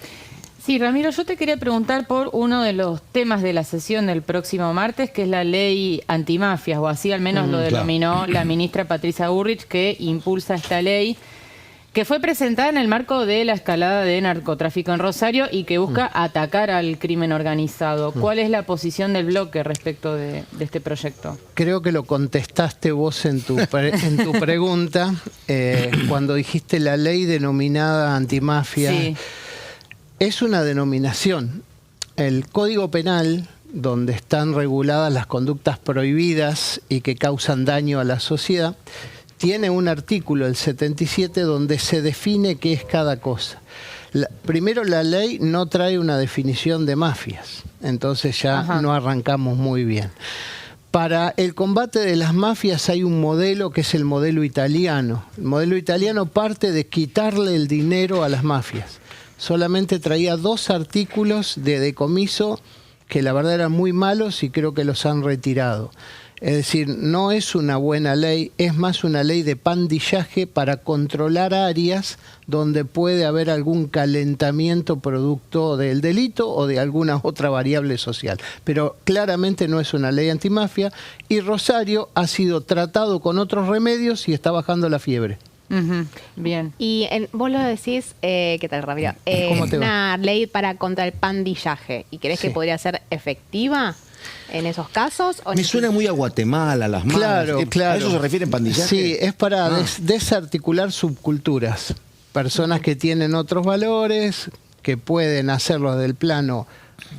Speaker 2: Sí, Ramiro, yo te quería preguntar por uno de los temas de la sesión del próximo martes, que es la ley antimafias, o así al menos lo denominó la ministra Patricia Bullrich, que impulsa esta ley, que fue presentada en el marco de la escalada de narcotráfico en Rosario y que busca atacar al crimen organizado. ¿Cuál es la posición del bloque respecto de este proyecto?
Speaker 7: Creo que lo contestaste vos en tu pregunta, cuando dijiste la ley denominada antimafia. Sí. Es una denominación. El Código Penal, donde están reguladas las conductas prohibidas y que causan daño a la sociedad, tiene un artículo, el 77, donde se define qué es cada cosa. Primero, la ley no trae una definición de mafias, entonces ya no arrancamos muy bien. Para el combate de las mafias hay un modelo que es el modelo italiano. El modelo italiano parte de quitarle el dinero a las mafias. Solamente traía 2 artículos de decomiso que la verdad eran muy malos y creo que los han retirado. Es decir, no es una buena ley, es más una ley de pandillaje para controlar áreas donde puede haber algún calentamiento producto del delito o de alguna otra variable social. Pero claramente no es una ley antimafia y Rosario ha sido tratado con otros remedios y está bajando la fiebre.
Speaker 2: Bien.
Speaker 3: Y vos lo decís, ¿qué tal, Ramiro? Una ley para contra el pandillaje. ¿Y crees que podría ser efectiva en esos casos? ¿O
Speaker 1: me suena muy a Guatemala, las malas.
Speaker 7: Claro.
Speaker 1: ¿A eso se refiere en pandillaje?
Speaker 7: Sí, es para desarticular subculturas. Personas que tienen otros valores, que pueden hacerlo del plano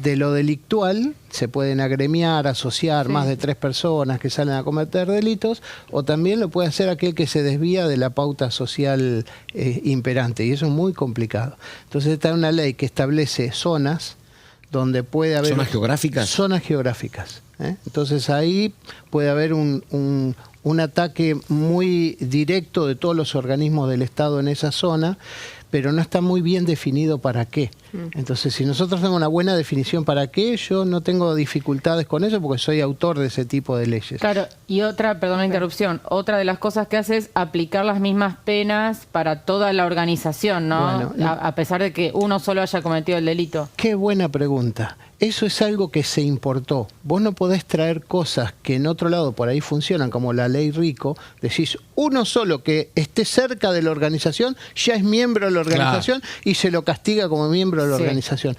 Speaker 7: de lo delictual, se pueden agremiar, asociar más de 3 personas que salen a cometer delitos, o también lo puede hacer aquel que se desvía de la pauta social imperante, y eso es muy complicado. Entonces está una ley que establece zonas donde puede haber...
Speaker 1: ¿Zonas geográficas?
Speaker 7: Zonas geográficas. Entonces ahí puede haber un ataque muy directo de todos los organismos del Estado en esa zona, pero no está muy bien definido para qué. Entonces, si nosotros tenemos una buena definición para qué, yo no tengo dificultades con eso porque soy autor de ese tipo de leyes.
Speaker 2: Claro, y otra, perdón la interrupción, otra de las cosas que hace es aplicar las mismas penas para toda la organización, ¿no? Bueno, a pesar de que uno solo haya cometido el delito.
Speaker 7: Qué buena pregunta. Eso es algo que se importó. Vos no podés traer cosas que en otro lado por ahí funcionan, como la ley Rico. Decís, uno solo que esté cerca de la organización ya es miembro de la organización y se lo castiga como miembro a la
Speaker 2: Sí.
Speaker 7: organización.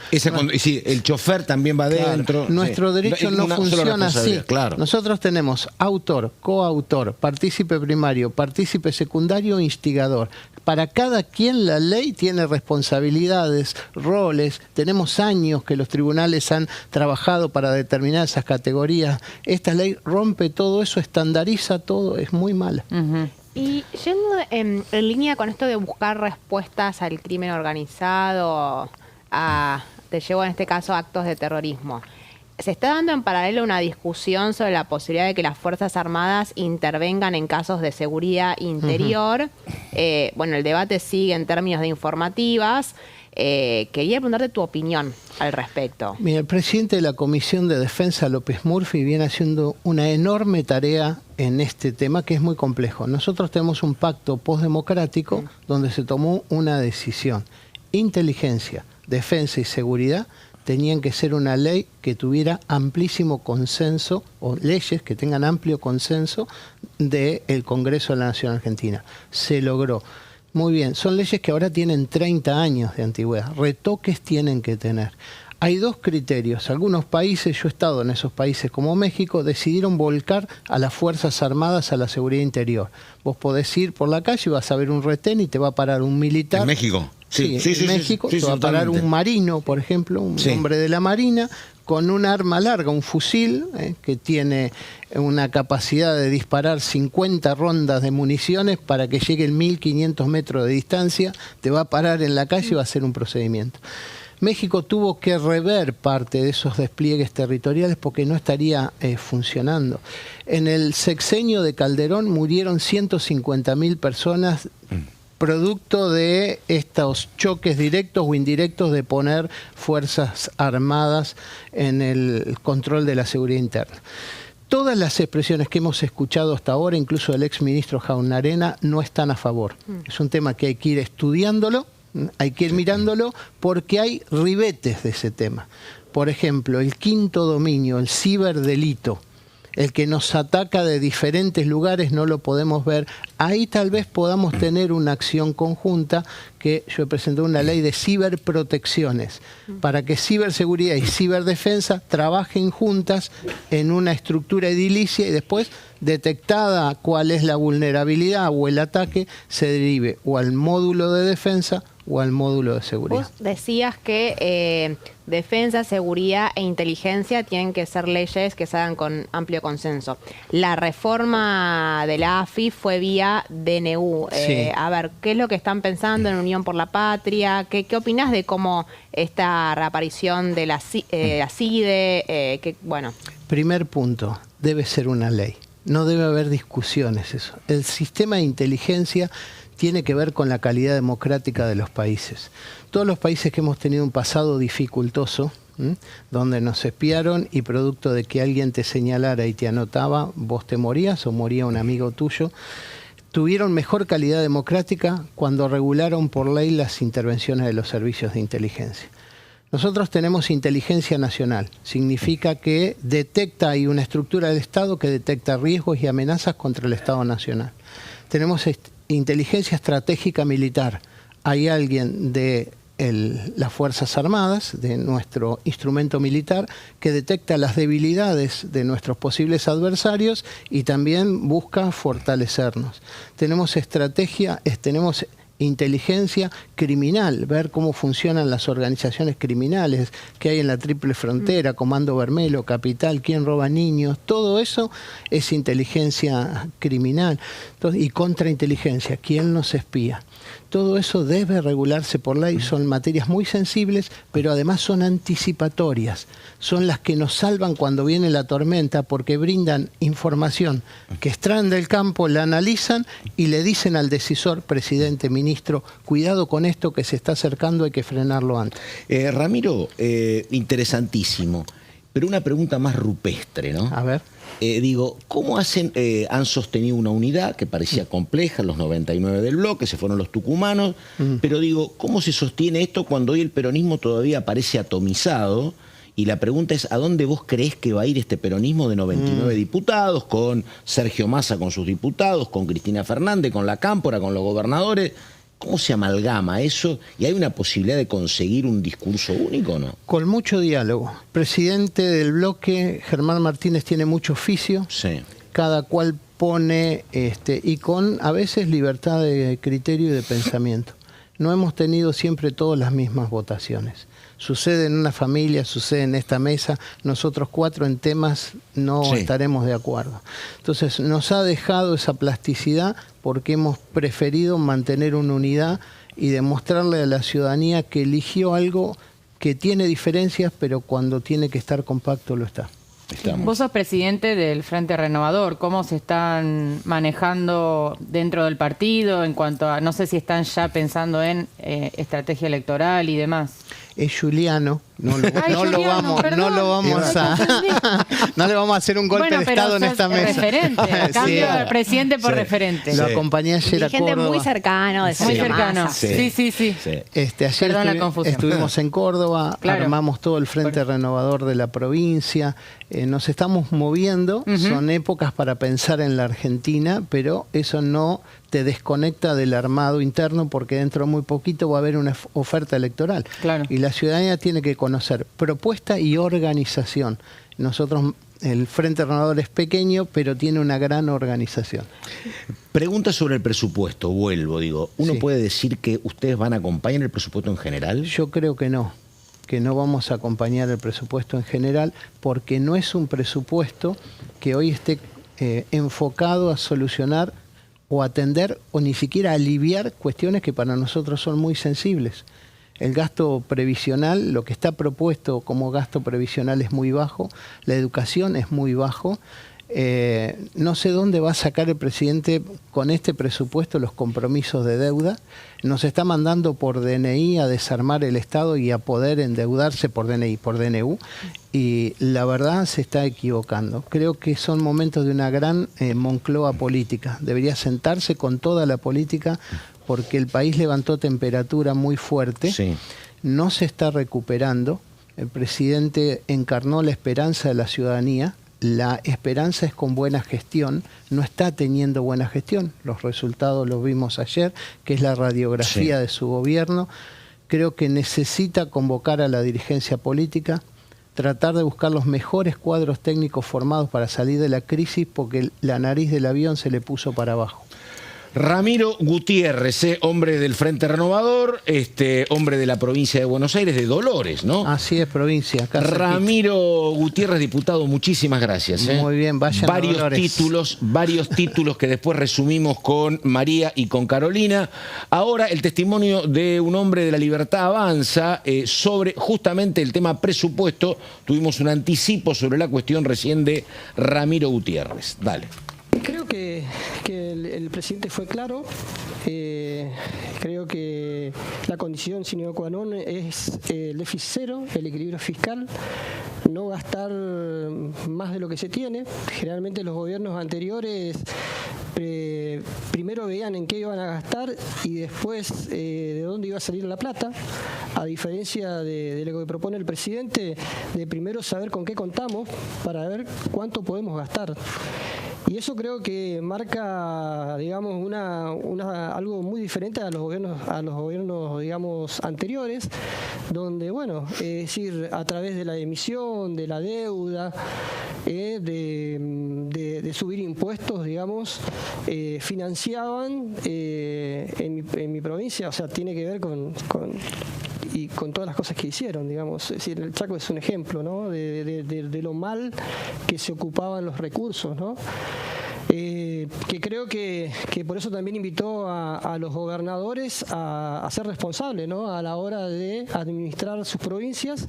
Speaker 1: Sí, el chofer también va
Speaker 7: Claro.
Speaker 1: dentro.
Speaker 7: Nuestro
Speaker 1: Sí.
Speaker 7: derecho no
Speaker 1: Una sola
Speaker 7: funciona así.
Speaker 1: responsabilidad, claro.
Speaker 7: Nosotros tenemos autor, coautor, partícipe primario, partícipe secundario, instigador. Para cada quien la ley tiene responsabilidades, roles. Tenemos años que los tribunales han trabajado para determinar esas categorías. Esta ley rompe todo eso, estandariza todo, es muy mala.
Speaker 3: Y yendo en línea con esto de buscar respuestas al crimen organizado, te llevo en este caso a actos de terrorismo, se está dando en paralelo una discusión sobre la posibilidad de que las Fuerzas Armadas intervengan en casos de seguridad interior. Bueno, el debate sigue en términos de informativas. Quería preguntarte tu opinión al respecto.
Speaker 7: Mira, el presidente de la Comisión de Defensa, López Murphy, viene haciendo una enorme tarea en este tema que es muy complejo. Nosotros tenemos un pacto postdemocrático donde se tomó una decisión. Inteligencia, defensa y seguridad tenían que ser una ley que tuviera amplísimo consenso, o leyes que tengan amplio consenso del Congreso de la Nación Argentina. Se logró. Muy bien, son leyes que ahora tienen 30 años de antigüedad. Retoques tienen que tener. Hay dos criterios. Algunos países, yo he estado en esos países como México, decidieron volcar a las Fuerzas Armadas a la seguridad interior. Vos podés ir por la calle y vas a ver un retén y te va a parar un militar.
Speaker 1: ¿En México?
Speaker 7: Sí, en México te va a parar un marino, por ejemplo, un hombre de la Marina, con un arma larga, un fusil, que tiene una capacidad de disparar 50 rondas de municiones para que llegue en 1500 metros de distancia, te va a parar en la calle y va a hacer un procedimiento. México tuvo que rever parte de esos despliegues territoriales porque no estaría funcionando. En el sexenio de Calderón murieron 150.000 personas producto de estos choques directos o indirectos de poner fuerzas armadas en el control de la seguridad interna. Todas las expresiones que hemos escuchado hasta ahora, incluso del exministro Jaunarena, no están a favor. Es un tema que hay que ir estudiándolo, hay que ir mirándolo, porque hay ribetes de ese tema. Por ejemplo, el quinto dominio, el ciberdelito, el que nos ataca de diferentes lugares, no lo podemos ver. Ahí tal vez podamos tener una acción conjunta, que yo he presentado una ley de ciberprotecciones, para que ciberseguridad y ciberdefensa trabajen juntas en una estructura edilicia y después, detectada cuál es la vulnerabilidad o el ataque, se derive o al módulo de defensa o al módulo de seguridad.
Speaker 3: Vos decías que defensa, seguridad e inteligencia tienen que ser leyes que se hagan con amplio consenso. La reforma de la AFI fue vía DNU.
Speaker 7: Sí.
Speaker 3: A ver, ¿qué es lo que están pensando en Unión por la Patria? ¿Qué opinás de cómo esta reaparición de la CIDE? Bueno.
Speaker 7: Primer punto, debe ser una ley. No debe haber discusiones eso. El sistema de inteligencia tiene que ver con la calidad democrática de los países. Todos los países que hemos tenido un pasado dificultoso, donde nos espiaron y producto de que alguien te señalara y te anotaba, vos te morías o moría un amigo tuyo, tuvieron mejor calidad democrática cuando regularon por ley las intervenciones de los servicios de inteligencia. Nosotros tenemos inteligencia nacional, significa que hay una estructura del Estado que detecta riesgos y amenazas contra el Estado nacional. Tenemos inteligencia estratégica militar, hay alguien de las Fuerzas Armadas, de nuestro instrumento militar, que detecta las debilidades de nuestros posibles adversarios y también busca fortalecernos. Tenemos tenemos inteligencia criminal, ver cómo funcionan las organizaciones criminales que hay en la Triple Frontera, Comando Bermelo, Capital, quién roba niños, todo eso es inteligencia criminal. Entonces, y contrainteligencia, quién nos espía. Todo eso debe regularse por ley, son materias muy sensibles, pero además son anticipatorias, son las que nos salvan cuando viene la tormenta porque brindan información que extraen del campo, la analizan y le dicen al decisor, presidente, ministro, cuidado con esto que se está acercando, hay que frenarlo antes.
Speaker 1: Ramiro, interesantísimo, pero una pregunta más rupestre, ¿no?
Speaker 7: A ver.
Speaker 1: ¿Cómo han sostenido una unidad que parecía compleja, los 99 del bloque, se fueron los tucumanos, pero ¿cómo se sostiene esto cuando hoy el peronismo todavía parece atomizado? Y la pregunta es, ¿a dónde vos creés que va a ir este peronismo de 99 diputados, con Sergio Massa con sus diputados, con Cristina Fernández, con la Cámpora, con los gobernadores? ¿Cómo se amalgama eso? ¿Y hay una posibilidad de conseguir un discurso único o no?
Speaker 7: Con mucho diálogo. Presidente del bloque, Germán Martínez, tiene mucho oficio.
Speaker 1: Sí.
Speaker 7: Cada cual pone, y con a veces libertad de criterio y de pensamiento. No hemos tenido siempre todas las mismas votaciones. Sucede en una familia, sucede en esta mesa, nosotros 4 en temas no estaremos de acuerdo. Entonces nos ha dejado esa plasticidad porque hemos preferido mantener una unidad y demostrarle a la ciudadanía que eligió algo que tiene diferencias, pero cuando tiene que estar compacto lo está.
Speaker 2: Vos sos presidente del Frente Renovador. ¿Cómo se están manejando dentro del partido en cuanto a, no sé si están ya pensando en estrategia electoral y demás?
Speaker 7: Es Juliano, no le vamos a hacer un golpe de Estado en esta mesa.
Speaker 2: Referente, cambio al presidente por referente.
Speaker 7: Lo acompañé ayer a Córdoba.
Speaker 3: Gente muy cercano,
Speaker 2: muy cercano. Sí.
Speaker 7: Ayer estuvimos en Córdoba, armamos todo el Frente Renovador de la provincia, nos estamos moviendo, son épocas para pensar en la Argentina, pero eso no te desconecta del armado interno porque dentro de muy poquito va a haber una oferta electoral. Y la ciudadanía tiene que conocer propuesta y organización. Nosotros, el Frente Renovador es pequeño, pero tiene una gran organización.
Speaker 1: Pregunta sobre el presupuesto, digo. ¿Uno puede decir que ustedes van a acompañar el presupuesto en general?
Speaker 7: Yo creo que no vamos a acompañar el presupuesto en general porque no es un presupuesto que hoy esté enfocado a solucionar o atender o ni siquiera aliviar cuestiones que para nosotros son muy sensibles. El gasto previsional, lo que está propuesto como gasto previsional es muy bajo, la educación es muy bajo. No sé dónde va a sacar el presidente con este presupuesto los compromisos de deuda. Nos está mandando por DNI a desarmar el Estado y a poder endeudarse por DNI, por DNU. Y la verdad se está equivocando. Creo que son momentos de una gran Moncloa política. Debería sentarse con toda la política porque el país levantó temperatura muy fuerte. No se está recuperando. El presidente encarnó la esperanza de la ciudadanía. La esperanza es con buena gestión, no está teniendo buena gestión. Los resultados los vimos ayer, que es la radiografía de su gobierno. Creo que necesita convocar a la dirigencia política, tratar de buscar los mejores cuadros técnicos formados para salir de la crisis, porque la nariz del avión se le puso para abajo.
Speaker 1: Ramiro Gutiérrez, hombre del Frente Renovador, hombre de la provincia de Buenos Aires, de Dolores, ¿no?
Speaker 7: Así es, provincia.
Speaker 1: Ramiro Gutiérrez, diputado, muchísimas gracias.
Speaker 7: Muy bien, vayan
Speaker 1: varios títulos que después resumimos con María y con Carolina. Ahora el testimonio de un hombre de La Libertad Avanza sobre justamente el tema presupuesto. Tuvimos un anticipo sobre la cuestión recién de Ramiro Gutiérrez. Dale.
Speaker 8: Creo que el presidente fue claro. Creo que la condición sine qua non es el déficit cero, el equilibrio fiscal, no gastar más de lo que se tiene. Generalmente los gobiernos anteriores primero veían en qué iban a gastar y después de dónde iba a salir la plata. A diferencia de lo que propone el presidente, de primero saber con qué contamos para ver cuánto podemos gastar. Y eso creo que marca, digamos, algo muy diferente a los gobiernos, digamos, anteriores, donde, bueno, es decir, a través de la emisión, de la deuda, de subir impuestos, digamos, financiaban en mi provincia, o sea, tiene que ver con todas las cosas que hicieron, digamos. Es decir, el Chaco es un ejemplo, ¿no? de lo mal que se ocupaban los recursos, ¿no? Que creo que por eso también invitó a los gobernadores a ser responsables, ¿no? A la hora de administrar sus provincias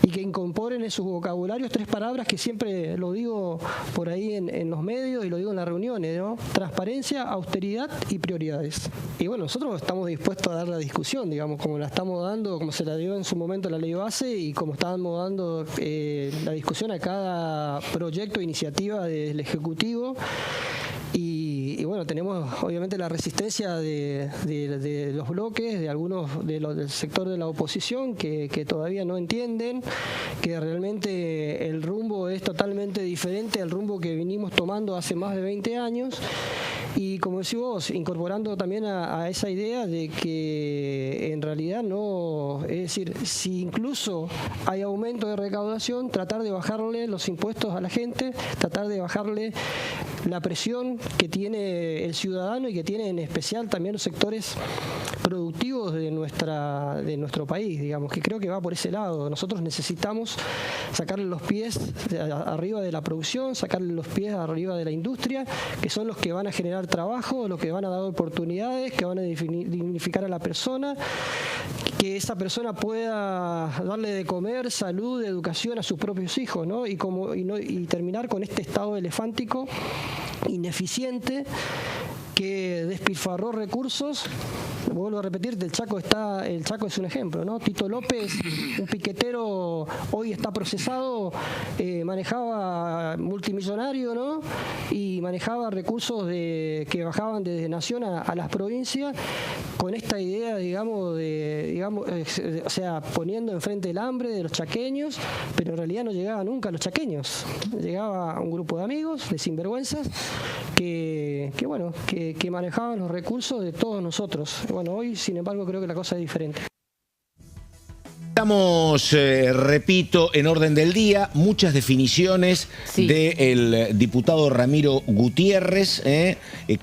Speaker 8: y que incorporen en sus vocabularios 3 palabras que siempre lo digo por ahí en los medios y lo digo en las reuniones, ¿no? Transparencia, austeridad y prioridades. Y bueno, nosotros estamos dispuestos a dar la discusión, digamos, como la estamos dando, como se la dio en su momento la ley base y como estábamos dando la discusión a cada proyecto e iniciativa del Ejecutivo. Y bueno, tenemos obviamente la resistencia de los bloques, de algunos del sector de la oposición que todavía no entienden que realmente el rumbo es es totalmente diferente al rumbo que venimos tomando hace más de 20 años. Y como decís vos, incorporando también a esa idea de que en realidad no, es decir, si incluso hay aumento de recaudación, tratar de bajarle los impuestos a la gente, tratar de bajarle la presión que tiene el ciudadano y que tiene en especial también los sectores productivos de nuestro país, digamos, que creo que va por ese lado. Nosotros necesitamos sacarle los pies arriba de la producción, sacarle los pies arriba de la industria, que son los que van a generar trabajo, los que van a dar oportunidades, que van a dignificar a la persona, que esa persona pueda darle de comer, salud, educación a sus propios hijos, ¿no? Y terminar con este estado elefántico ineficiente que despilfarró recursos. Vuelvo a repetir, el Chaco es un ejemplo, ¿no? Tito López, un piquetero, hoy está procesado, manejaba multimillonario, ¿no? Y manejaba recursos que bajaban desde Nación a las provincias con esta idea, o sea, poniendo enfrente el hambre de los chaqueños, pero en realidad no llegaba nunca a los chaqueños. Llegaba un grupo de amigos, de sinvergüenzas, que manejaban los recursos de todos nosotros. Bueno, hoy, sin embargo, creo que la cosa es diferente.
Speaker 1: Estamos, repito, en orden del día, muchas definiciones del diputado Ramiro Gutiérrez.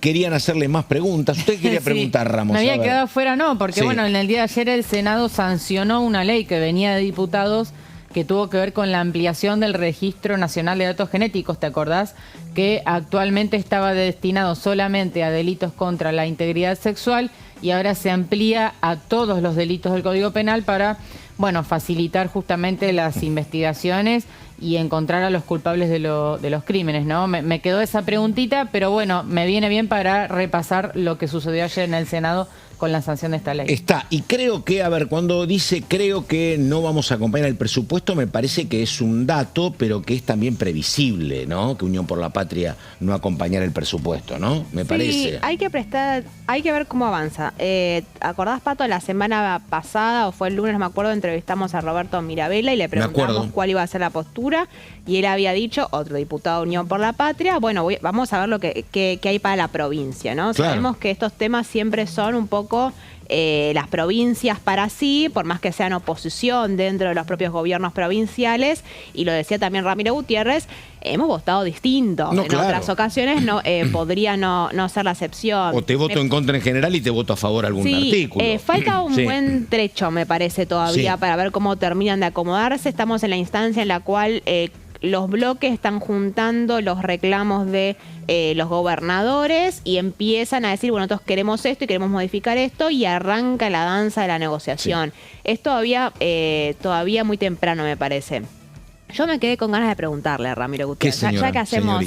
Speaker 1: Querían hacerle más preguntas. Usted quería preguntar, Ramos.
Speaker 2: Me había quedado fuera, no, porque bueno, en el día de ayer el Senado sancionó una ley que venía de diputados que tuvo que ver con la ampliación del Registro Nacional de Datos Genéticos, ¿te acordás? Que actualmente estaba destinado solamente a delitos contra la integridad sexual y ahora se amplía a todos los delitos del Código Penal para, bueno, facilitar justamente las investigaciones y encontrar a los culpables de los crímenes, ¿no? Me quedó esa preguntita, pero bueno, me viene bien para repasar lo que sucedió ayer en el Senado con la sanción de esta ley. Está, y creo que, a ver, cuando dice creo que no vamos a acompañar el presupuesto, me parece que es un dato, pero que es también previsible, ¿no? Que Unión por la Patria no acompañara el presupuesto, ¿no? Me parece.
Speaker 3: Hay que ver cómo avanza. ¿Acordás, Pato? La semana pasada, o fue el lunes, no me acuerdo, entrevistamos a Roberto Mirabella y le preguntamos cuál iba a ser la postura, y él había dicho, otro diputado de Unión por la Patria, bueno, vamos a ver lo que hay para la provincia, ¿no? Claro. Sabemos que estos temas siempre son un poco las provincias para sí, por más que sean oposición dentro de los propios gobiernos provinciales, y lo decía también Ramiro Gutiérrez, hemos votado distinto. En otras ocasiones podría no ser la excepción.
Speaker 1: O te voto en contra en general y te voto a favor algún artículo.
Speaker 3: Falta un buen trecho, me parece, todavía para ver cómo terminan de acomodarse. Estamos en la instancia en la cual los bloques están juntando los reclamos de los gobernadores y empiezan a decir, bueno, nosotros queremos esto y queremos modificar esto, y arranca la danza de la negociación. Es todavía muy temprano, me parece. Yo me quedé con ganas de preguntarle a Ramiro Gutiérrez, ya que hacemos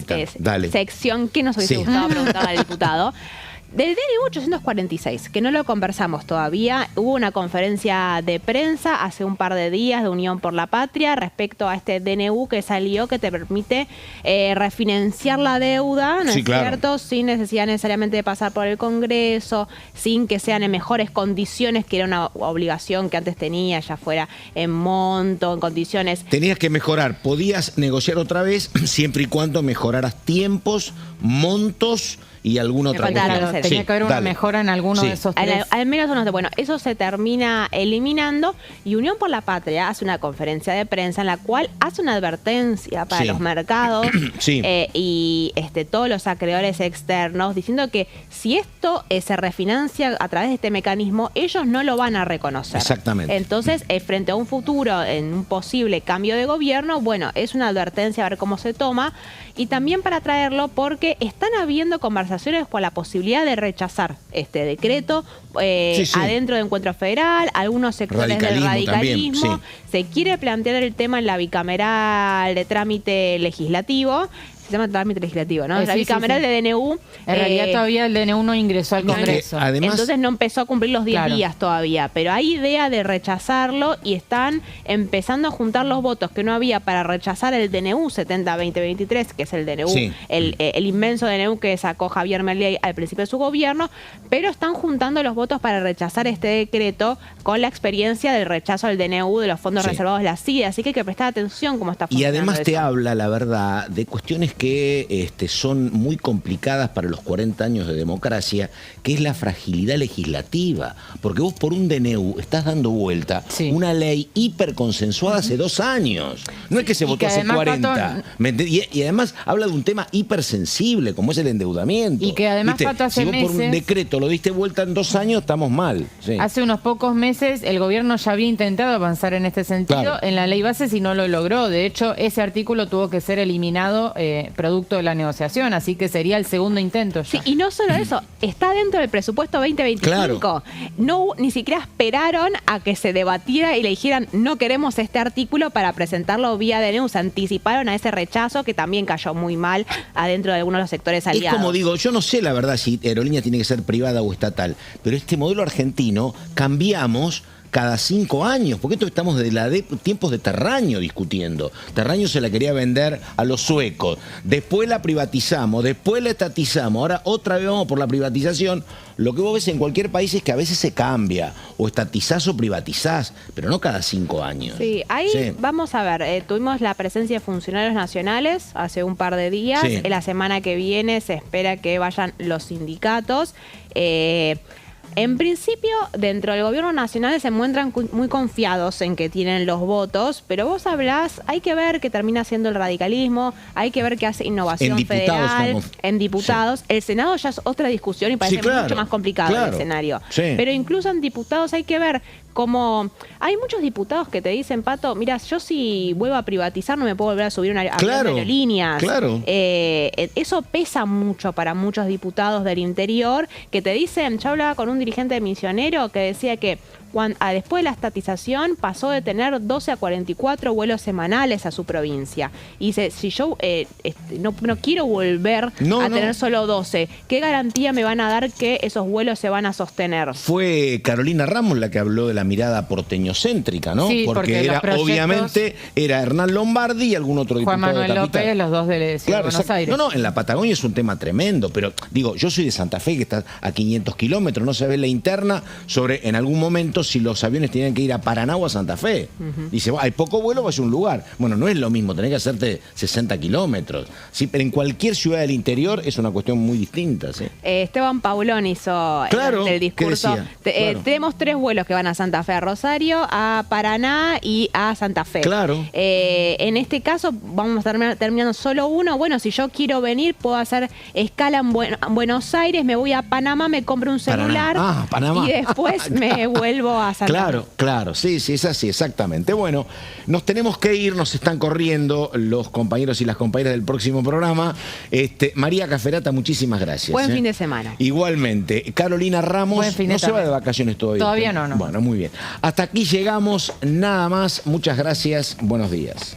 Speaker 3: sección, ¿qué nos hubiese gustado preguntarle al diputado? Del DNU 846, que no lo conversamos todavía, hubo una conferencia de prensa hace un par de días de Unión por la Patria respecto a este DNU que salió, que te permite refinanciar la deuda, ¿no es cierto? Sin necesidad necesariamente de pasar por el Congreso, sin que sean en mejores condiciones, que era una obligación que antes tenía, ya fuera en monto, en condiciones.
Speaker 1: Tenías que mejorar, podías negociar otra vez siempre y cuando mejoraras tiempos, montos y alguna otra cosa.
Speaker 2: Tenía que haber una mejora en alguno de esos tres.
Speaker 3: Al menos uno. Bueno, eso se termina eliminando, y Unión por la Patria hace una conferencia de prensa en la cual hace una advertencia para los mercados y todos los acreedores externos, diciendo que si esto se refinancia a través de este mecanismo, ellos no lo van a reconocer.
Speaker 1: Exactamente.
Speaker 3: Entonces, frente a un futuro, en un posible cambio de gobierno, bueno, es una advertencia a ver cómo se toma, y también para traerlo porque están habiendo conversaciones por la posibilidad de rechazar este decreto adentro de Encuentro Federal, algunos sectores del radicalismo. También, se quiere plantear el tema en la bicameral de trámite legislativo. sistema de trámite legislativo, ¿no? La
Speaker 2: Sí,
Speaker 3: bicameral
Speaker 2: sí.
Speaker 3: de DNU.
Speaker 2: En realidad todavía el DNU no ingresó al Congreso.
Speaker 1: Además,
Speaker 3: Entonces no empezó a cumplir los 10
Speaker 2: Claro.
Speaker 3: días todavía, pero hay idea de rechazarlo y están empezando a juntar los votos que no había para rechazar el DNU 70-2023, que es el DNU,
Speaker 1: Sí.
Speaker 3: el inmenso DNU que sacó Javier Milei al principio de su gobierno, pero están juntando los votos para rechazar este decreto con la experiencia del rechazo al DNU de los fondos
Speaker 1: Sí.
Speaker 3: reservados de la CIDE, así que hay que prestar atención cómo está
Speaker 1: Y
Speaker 3: funcionando
Speaker 1: además te
Speaker 3: eso.
Speaker 1: habla, la verdad, de cuestiones que son muy complicadas para los 40 años de democracia, que es la fragilidad legislativa. Porque vos por un DNU estás dando vuelta
Speaker 2: Sí.
Speaker 1: una ley hiperconsensuada hace 2 años. No es que se
Speaker 2: y
Speaker 1: votó
Speaker 2: que
Speaker 1: hace
Speaker 2: además,
Speaker 1: 40.
Speaker 2: Pato,
Speaker 1: ¿Me entendés? Y además habla de un tema hipersensible, como es el endeudamiento.
Speaker 2: Y que además,
Speaker 1: ¿Viste?
Speaker 2: Pato, hace
Speaker 1: si vos por un
Speaker 2: meses-
Speaker 1: decreto lo diste vuelta en 2 años, estamos mal. Sí.
Speaker 2: Hace unos pocos meses el gobierno ya había intentado avanzar en este sentido
Speaker 1: Claro.
Speaker 2: en la ley bases y no lo logró. De hecho, ese artículo tuvo que ser eliminado producto de la negociación, así que sería el segundo intento ya.
Speaker 3: Sí, y no solo eso, está dentro del presupuesto 2025.
Speaker 1: Claro.
Speaker 3: No, ni siquiera esperaron a que se debatiera y le dijeran no queremos este artículo para presentarlo vía DNU. Se anticiparon a ese rechazo que también cayó muy mal adentro de algunos de los sectores
Speaker 1: Es
Speaker 3: aliados.
Speaker 1: como digo, yo no sé la verdad si aerolínea tiene que ser privada o estatal, pero este modelo argentino cambiamos cada 5 años, porque esto estamos de tiempos de Terraño discutiendo. Terraño se la quería vender a los suecos, después la privatizamos, después la estatizamos, ahora otra vez vamos por la privatización. Lo que vos ves en cualquier país es que a veces se cambia, o estatizás o privatizás, pero no cada 5 años.
Speaker 3: Sí, ahí
Speaker 1: Sí.
Speaker 3: vamos a ver, tuvimos la presencia de funcionarios nacionales hace un par de días.
Speaker 1: Sí.
Speaker 3: La semana que viene se espera que vayan los sindicatos. En principio, dentro del gobierno nacional se muestran muy confiados en que tienen los votos, pero vos hablás, hay que ver qué termina siendo el radicalismo, hay que ver qué hace Innovación
Speaker 1: En diputados
Speaker 3: Federal,
Speaker 1: estamos-
Speaker 3: en diputados. El Senado ya es otra discusión y parece
Speaker 1: Sí, claro,
Speaker 3: mucho más complicado
Speaker 1: claro.
Speaker 3: el escenario.
Speaker 1: Sí.
Speaker 3: Pero incluso en diputados hay que ver cómo... Hay muchos diputados que te dicen, Pato, mira, yo si vuelvo a privatizar no me puedo volver a subir una
Speaker 1: Claro,
Speaker 3: aerolíneas.
Speaker 1: claro.
Speaker 3: Eso pesa mucho para muchos diputados del interior que te dicen, yo hablaba con un dirigente misionero que decía que después de la estatización pasó de tener 12 a 44 vuelos semanales a su provincia. Y dice, si yo no quiero volver
Speaker 1: No,
Speaker 3: a
Speaker 1: no.
Speaker 3: tener solo 12, ¿qué garantía me van a dar que esos vuelos se van a sostener?
Speaker 1: Fue Carolina Ramos la que habló de la mirada porteñocéntrica, ¿no?
Speaker 2: Sí, porque
Speaker 1: era
Speaker 2: los proyectos-
Speaker 1: obviamente era Hernán Lombardi y algún otro diputado
Speaker 2: Juan Manuel
Speaker 1: de capital.
Speaker 2: López, los dos de Ciudad de Buenos
Speaker 1: exacto.
Speaker 2: Aires.
Speaker 1: No, en la Patagonia es un tema tremendo, pero digo, yo soy de Santa Fe, que está a 500 kilómetros, no se ve la interna sobre en algún momento si los aviones tenían que ir a Paraná o a Santa Fe. Dice, hay poco vuelo, vaya a un lugar. Bueno, no es lo mismo, tenés que hacerte 60 kilómetros. Sí, pero en cualquier ciudad del interior es una cuestión muy distinta, ¿sí?
Speaker 3: Esteban Paulón hizo
Speaker 1: Claro,
Speaker 3: el
Speaker 1: ¿qué
Speaker 3: discurso.
Speaker 1: decía? Claro.
Speaker 3: Tenemos 3 vuelos que van a Santa Fe, a Rosario, a Paraná y a Santa Fe.
Speaker 1: Claro.
Speaker 3: En este caso vamos a terminando solo uno. Bueno, si yo quiero venir, puedo hacer escala en Buenos Aires, me voy a Panamá, me compro un
Speaker 1: Paraná.
Speaker 3: celular
Speaker 1: Ah, Panamá.
Speaker 3: y después me vuelvo a Santa
Speaker 1: Claro,
Speaker 3: Fe.
Speaker 1: claro, sí, es así, exactamente. Bueno, nos tenemos que ir, nos están corriendo los compañeros y las compañeras del próximo programa. María Caferata, muchísimas gracias.
Speaker 3: Buen fin de semana.
Speaker 1: Igualmente. Carolina Ramos,
Speaker 2: Buen fin de
Speaker 1: no se va
Speaker 2: tarde.
Speaker 1: de vacaciones todavía.
Speaker 2: Todavía no.
Speaker 1: Bueno, muy bien. Hasta aquí llegamos, nada más. Muchas gracias, buenos días.